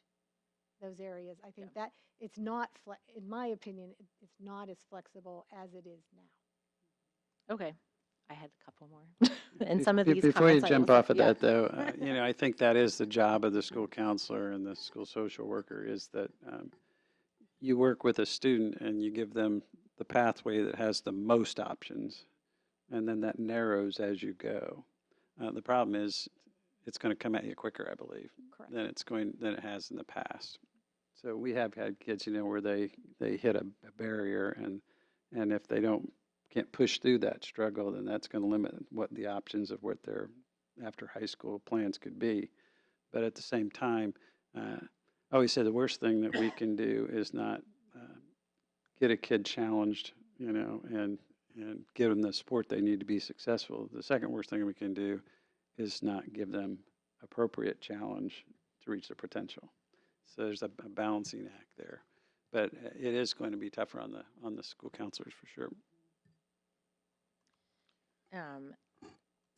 those areas. I think that it's not, in my opinion, it's not as flexible as it is now. Okay. I had a couple more. And some of these Before you comments I jump also, off of that, though, I think that is the job of the school counselor and the school social worker is that you work with a student and you give them the pathway that has the most options, and then that narrows as you go. The problem is it's going to come at you quicker, I believe, Correct. than it has in the past. So we have had kids, where they hit a barrier, and if they can't push through that struggle, then that's going to limit what the options of what their after high school plans could be. But at the same time, I always say the worst thing that we can do is not get a kid challenged, and give them the support they need to be successful. The second worst thing we can do is not give them appropriate challenge to reach their potential. So there's a balancing act there, but it is going to be tougher on the school counselors for sure.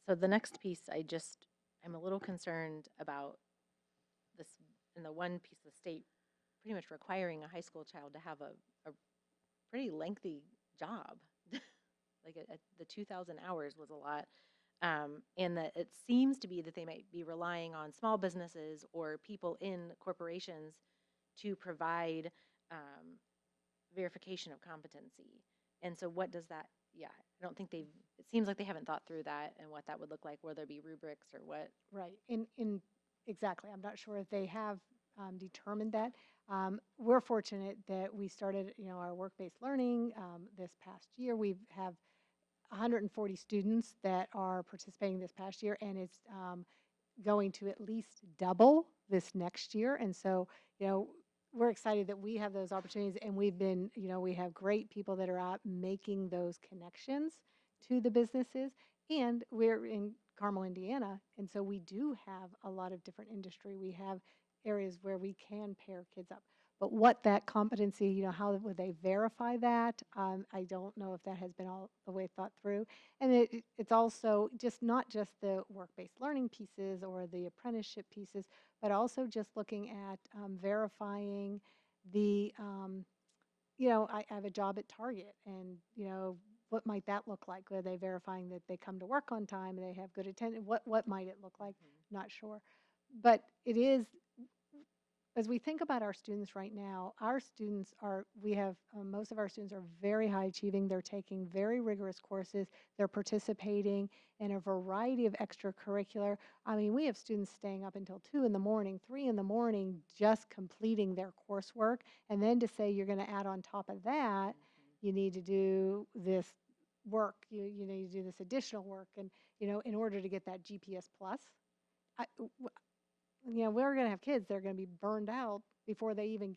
So the next piece, I'm a little concerned about this, in the one piece of the state pretty much requiring a high school child to have a pretty lengthy job. Like the 2,000 hours was a lot. And that it seems to be that they might be relying on small businesses or people in corporations to provide verification of competency. And so what does that, I don't think it seems like they haven't thought through that and what that would look like, whether there be rubrics or what. Right. Exactly. I'm not sure if they have determined that. We're fortunate that we started, our work-based learning this past year. We have 140 students that are participating this past year, and it's going to at least double this next year. And so, we're excited that we have those opportunities, and we've been, we have great people that are out making those connections to the businesses. And we're in Carmel, Indiana, and so we do have a lot of different industry. We have areas where we can pair kids up. But what that competency, how would they verify that? I don't know if that has been all the way thought through. And it's also not just the work-based learning pieces or the apprenticeship pieces, but also just looking at verifying the, I have a job at Target, and, what might that look like? Are they verifying that they come to work on time and they have good attendance? What might it look like? Not sure. But it is, as we think about our students right now, we have, most of our students are very high achieving. They're taking very rigorous courses. They're participating in a variety of extracurricular. I mean, we have students staying up until 2 in the morning, 3 in the morning, just completing their coursework. And then to say you're going to add on top of that, you need to do this work, you need to do this additional work. And, in order to get that GPS plus, we're going to have kids that are going to be burned out before they even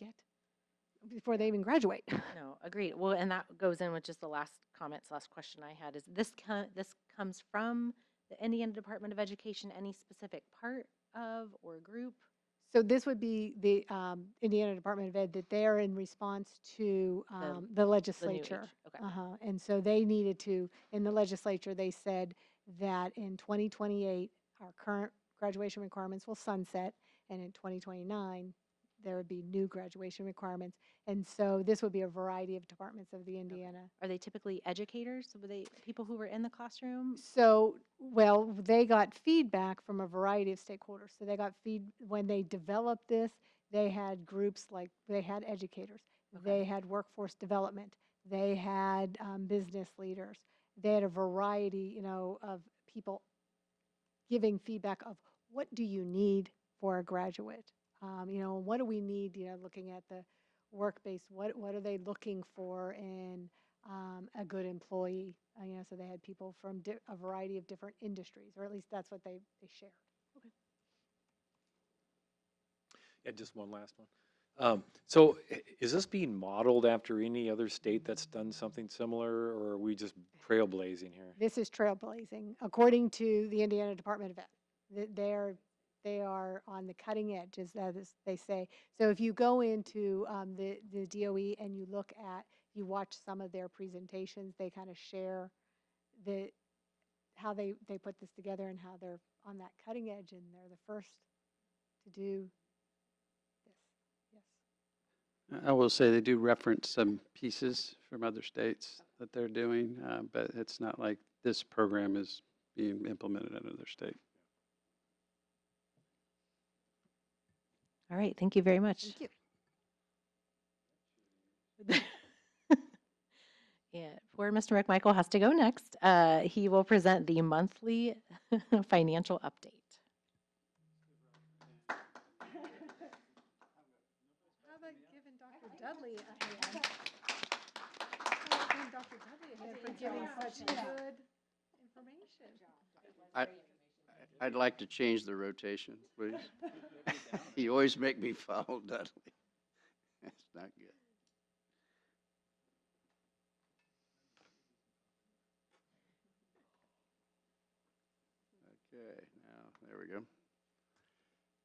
graduate. No, agreed. Well, and that goes in with just the last question I had is this comes from the Indiana Department of Education, any specific part of or group? So this would be the Indiana Department of Ed, that they're in response to the legislature. Okay. And so they needed to, in the legislature, they said that in 2028, our current graduation requirements will sunset, and in 2029, there would be new graduation requirements. And so this would be a variety of departments of the Indiana. Are they typically educators? Were they people who were in the classroom? So, well, they got feedback from a variety of stakeholders. So they got when they developed this, they had groups like, they had educators, they had workforce development, they had business leaders, they had a variety, of people giving feedback of what do you need for a graduate. What do we need, looking at the work-based, what are they looking for in a good employee? So they had people from a variety of different industries, or at least that's what they shared. Yeah, just one last one. So is this being modeled after any other state that's done something similar, or are we just trailblazing here? This is trailblazing, according to the Indiana Department of Ed. They are on the cutting edge, as they say. So if you go into the DOE and you watch some of their presentations, they kind of share how they put this together and how they're on that cutting edge, and they're the first to do this. Yes. I will say they do reference some pieces from other states that they're doing, but it's not like this program is being implemented in another state. All right, thank you very much. Thank you. Yeah, poor Mr. McMichael has to go next. He will present the monthly financial update. How about giving Dr. Dudley a hand? How about giving Dr. Dudley a hand for giving such good information? I'd like to change the rotation, please. You always make me follow Dudley. That's not good. Okay, now, there we go.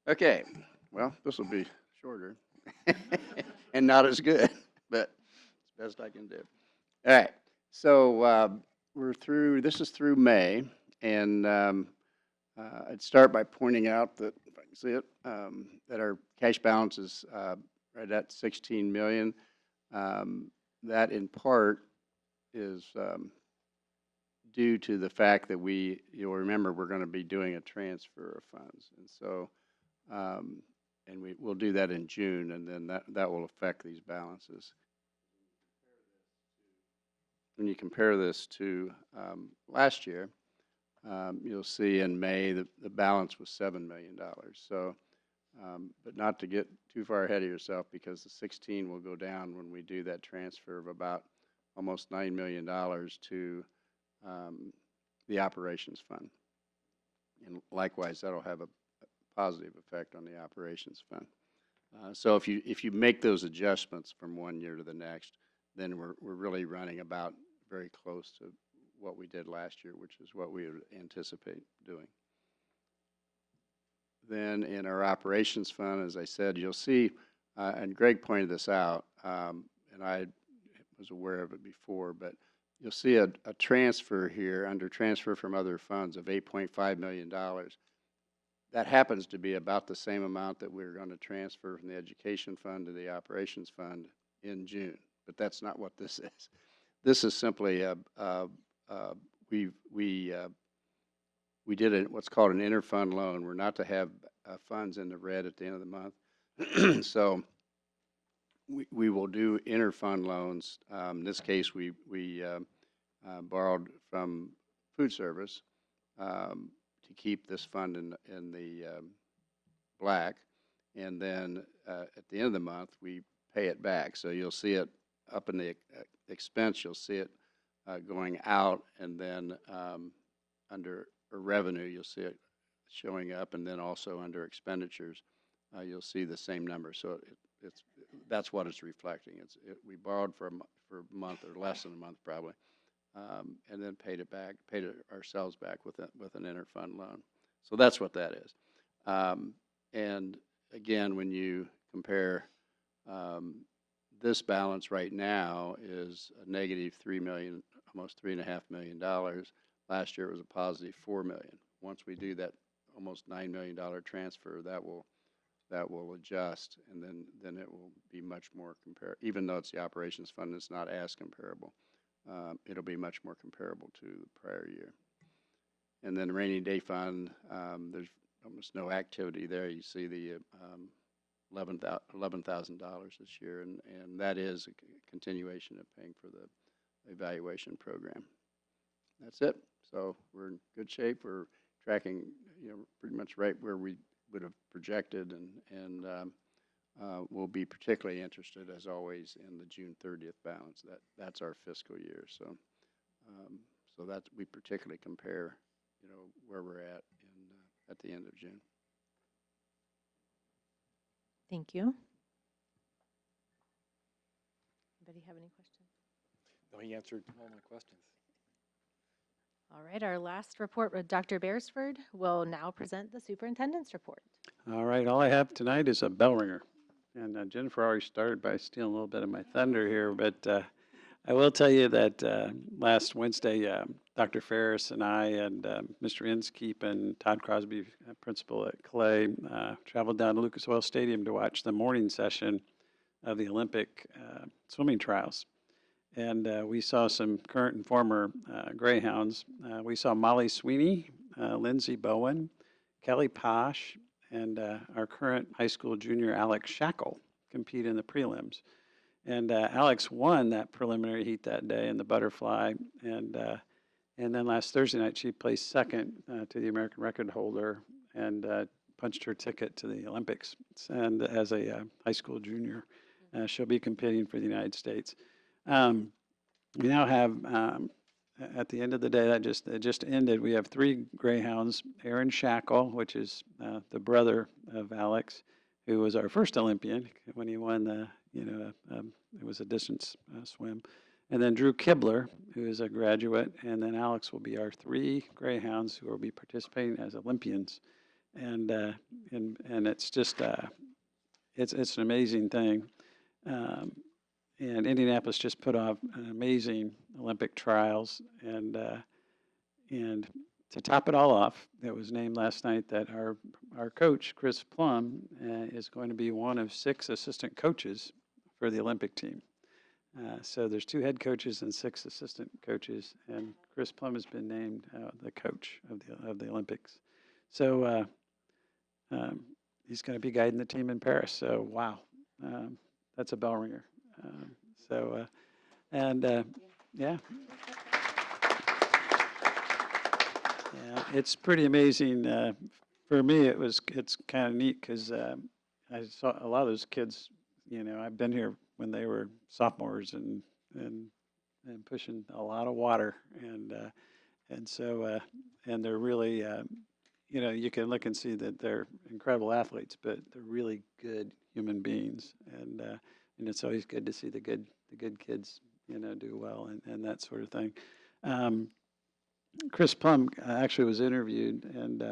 Okay, well, this will be shorter and not as good, but it's the best I can do. All right, so this is through May, and I'd start by pointing out that, if I can see it, that our cash balance is right at 16 million. That in part is due to the fact that you'll remember, we're going to be doing a transfer of funds. And so, and we'll do that in June, and then that will affect these balances. When you compare this to last year, you'll see in May the balance was $7 million. So, but not to get too far ahead of yourself, because the 16 will go down when we do that transfer of about almost $9 million to the operations fund. And likewise, that'll have a positive effect on the operations fund. So if you make those adjustments from one year to the next, then we're really running about very close to what we did last year, which is what we would anticipate doing. Then in our operations fund, as I said, you'll see, and Greg pointed this out, and I was aware of it before, but you'll see a transfer here under transfer from other funds of $8.5 million. That happens to be about the same amount that we're going to transfer from the education fund to the operations fund in June, but that's not what this is. This is simply we did what's called an interfund loan. We're not to have funds in the red at the end of the month. So we will do interfund loans. In this case, we borrowed from food service to keep this fund in the black. And then at the end of the month, we pay it back. So you'll see it up in the expense, you'll see it going out, and then under revenue, you'll see it showing up, and then also under expenditures, you'll see the same number. So that's what it's reflecting. We borrowed for a month or less than a month probably, and then paid it ourselves back with an interfund loan. So that's what that is. And again, when you compare this balance right now is a negative $3 million, almost $3.5 million. Last year it was a positive $4 million. Once we do that almost $9 million transfer, that will adjust, and then it will be much more comparable. Even though it's the operations fund, it's not as comparable. It'll be much more comparable to the prior year. And then the rainy day fund, there's almost no activity there. You see the $11,000 this year, and that is a continuation of paying for the evaluation program. That's it. So we're in good shape. We're tracking, pretty much right where we would have projected, and we'll be particularly interested, as always, in the June 30th balance. That's our fiscal year. So, so that we particularly compare, where we're at the end of June. Thank you. Anybody have any questions? No, he answered all my questions. All right, our last report with Dr. Beresford will now present the superintendent's report. All right, all I have tonight is a bell ringer. And Jennifer already started by stealing a little bit of my thunder here, but I will tell you that last Wednesday, Dr. Ferris and I and Mr. Inskeep and Todd Crosby, principal at Clay, traveled down to Lucas Oil Stadium to watch the morning session of the Olympic swimming trials. And we saw some current and former Greyhounds. We saw Molly Sweeney, Lindsay Bowen, Kelly Posh, and our current high school junior Alex Shackle compete in the prelims. And Alex won that preliminary heat that day in the butterfly. And then last Thursday night, she placed second to the American record holder and punched her ticket to the Olympics. And as a high school junior, she'll be competing for the United States. We now have, at the end of the day, it just ended, we have 3 Greyhounds. Aaron Shackle, which is the brother of Alex, who was our first Olympian when he won the, it was a distance swim. And then Drew Kibler, who is a graduate, and then Alex will be our 3 Greyhounds who will be participating as Olympians. And it's just, it's an amazing thing. And Indianapolis just put off an amazing Olympic trials. And to top it all off, it was named last night that our coach, Chris Plum, is going to be one of 6 assistant coaches for the Olympic team. So there's 2 head coaches and 6 assistant coaches, and Chris Plum has been named the coach of the Olympics. So he's going to be guiding the team in Paris. So wow, that's a bell ringer. Yeah. Yeah, it's pretty amazing. For me, it's kind of neat because I saw a lot of those kids. I've been here when they were sophomores and pushing a lot of water, and so they're really, you can look and see that they're incredible athletes, but they're really good human beings, and it's always good to see the good kids, do well and that sort of thing. Chris Plum actually was interviewed, and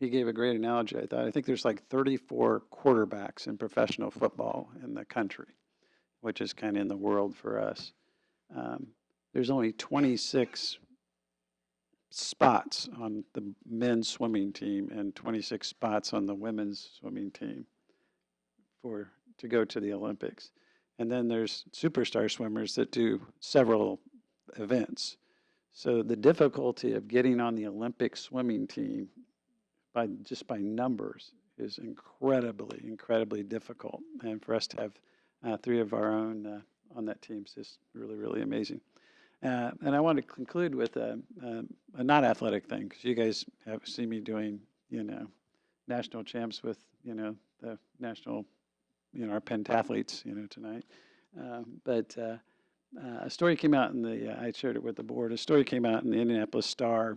he gave a great analogy, I thought. I think there's like 34 quarterbacks in professional football in the country, which is kind of in the world for us. There's only 26 spots on the men's swimming team and 26 spots on the women's swimming team to go to the Olympics. And then there's superstar swimmers that do several events. So the difficulty of getting on the Olympic swimming team by numbers is incredibly difficult. And for us to have 3 of our own on that team is just really, really amazing. And I want to conclude with a not athletic thing, because you guys have seen me doing, national champs with, the national, our pentathletes, tonight. But a story came out I shared it with the board. A story came out in the Indianapolis Star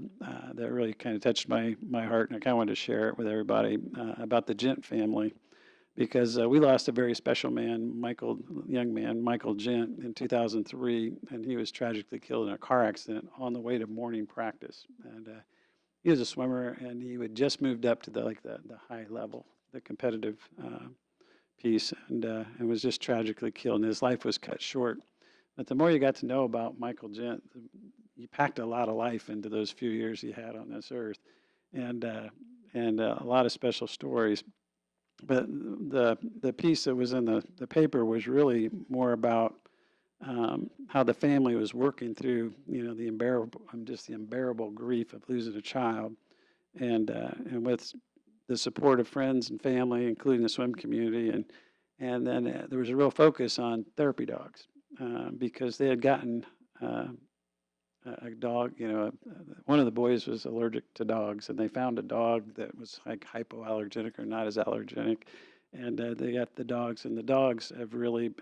that really kind of touched my heart, and I kind of wanted to share it with everybody about the Gent family, because we lost a very special young man, Michael Gent, in 2003, and he was tragically killed in a car accident on the way to morning practice. And he was a swimmer, and he had just moved up to the high level, the competitive piece, and was just tragically killed, and his life was cut short. But the more you got to know about Michael Gent, he packed a lot of life into those few years he had on this earth, and a lot of special stories. But the piece that was in the paper was really more about how the family was working through, the unbearable grief of losing a child, and with the support of friends and family, including the swim community, and then there was a real focus on therapy dogs, because they had gotten a dog, one of the boys was allergic to dogs, and they found a dog that was like hypoallergenic or not as allergenic, and they got the dogs, and the dogs have really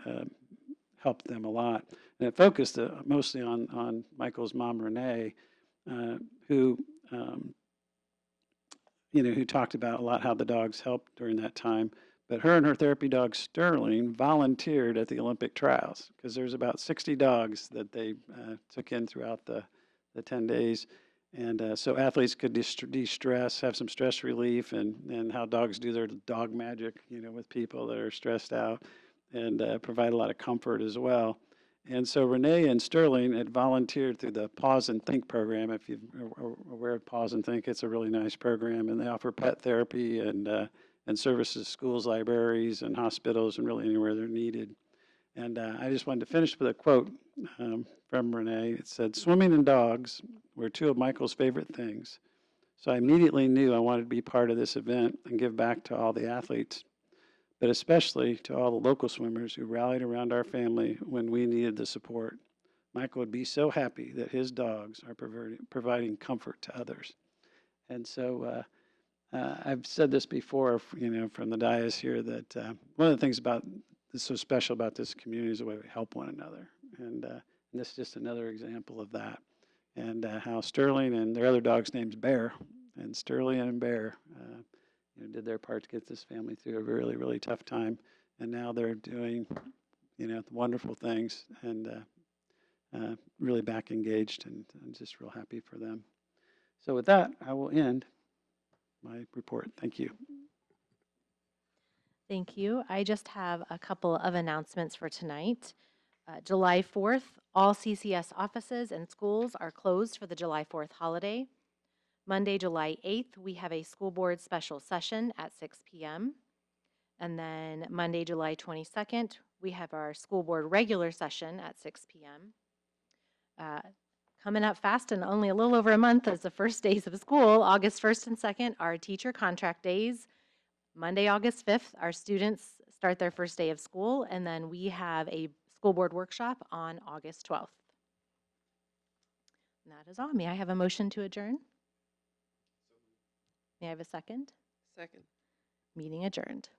helped them a lot. And it focused mostly on Michael's mom, Renee, who, who talked about a lot how the dogs helped during that time. But her and her therapy dog, Sterling, volunteered at the Olympic trials because there's about 60 dogs that they took in throughout the 10 days. And so athletes could de-stress, have some stress relief, and how dogs do their dog magic, with people that are stressed out, and provide a lot of comfort as well. And so Renee and Sterling had volunteered through the Pause and Think program. If you're aware of Pause and Think, it's a really nice program, and they offer pet therapy and services, schools, libraries, and hospitals, and really anywhere they're needed. And I just wanted to finish with a quote from Renee. It said, "Swimming and dogs were two of Michael's favorite things. So I immediately knew I wanted to be part of this event and give back to all the athletes, but especially to all the local swimmers who rallied around our family when we needed the support. Michael would be so happy that his dogs are providing comfort to others." And so I've said this before, from the dais here, that one of the things that's so special about this community is the way we help one another. And this is just another example of that. And how Sterling and their other dog's name's Bear, and Sterling and Bear did their part to get this family through a really, really tough time. And now they're doing, wonderful things, and really back engaged, and I'm just real happy for them. So with that, I will end my report. Thank you. Thank you. I just have a couple of announcements for tonight. July 4th, all CCS offices and schools are closed for the July 4th holiday. Monday, July 8th, we have a school board special session at 6 p.m. And then Monday, July 22nd, we have our school board regular session at 6 p.m. Coming up fast and only a little over a month as the first days of school, August 1st and 2nd are teacher contract days. Monday, August 5th, our students start their first day of school, and then we have a school board workshop on August 12th. And that is all. May I have a motion to adjourn? May I have a second? Second. Meeting adjourned.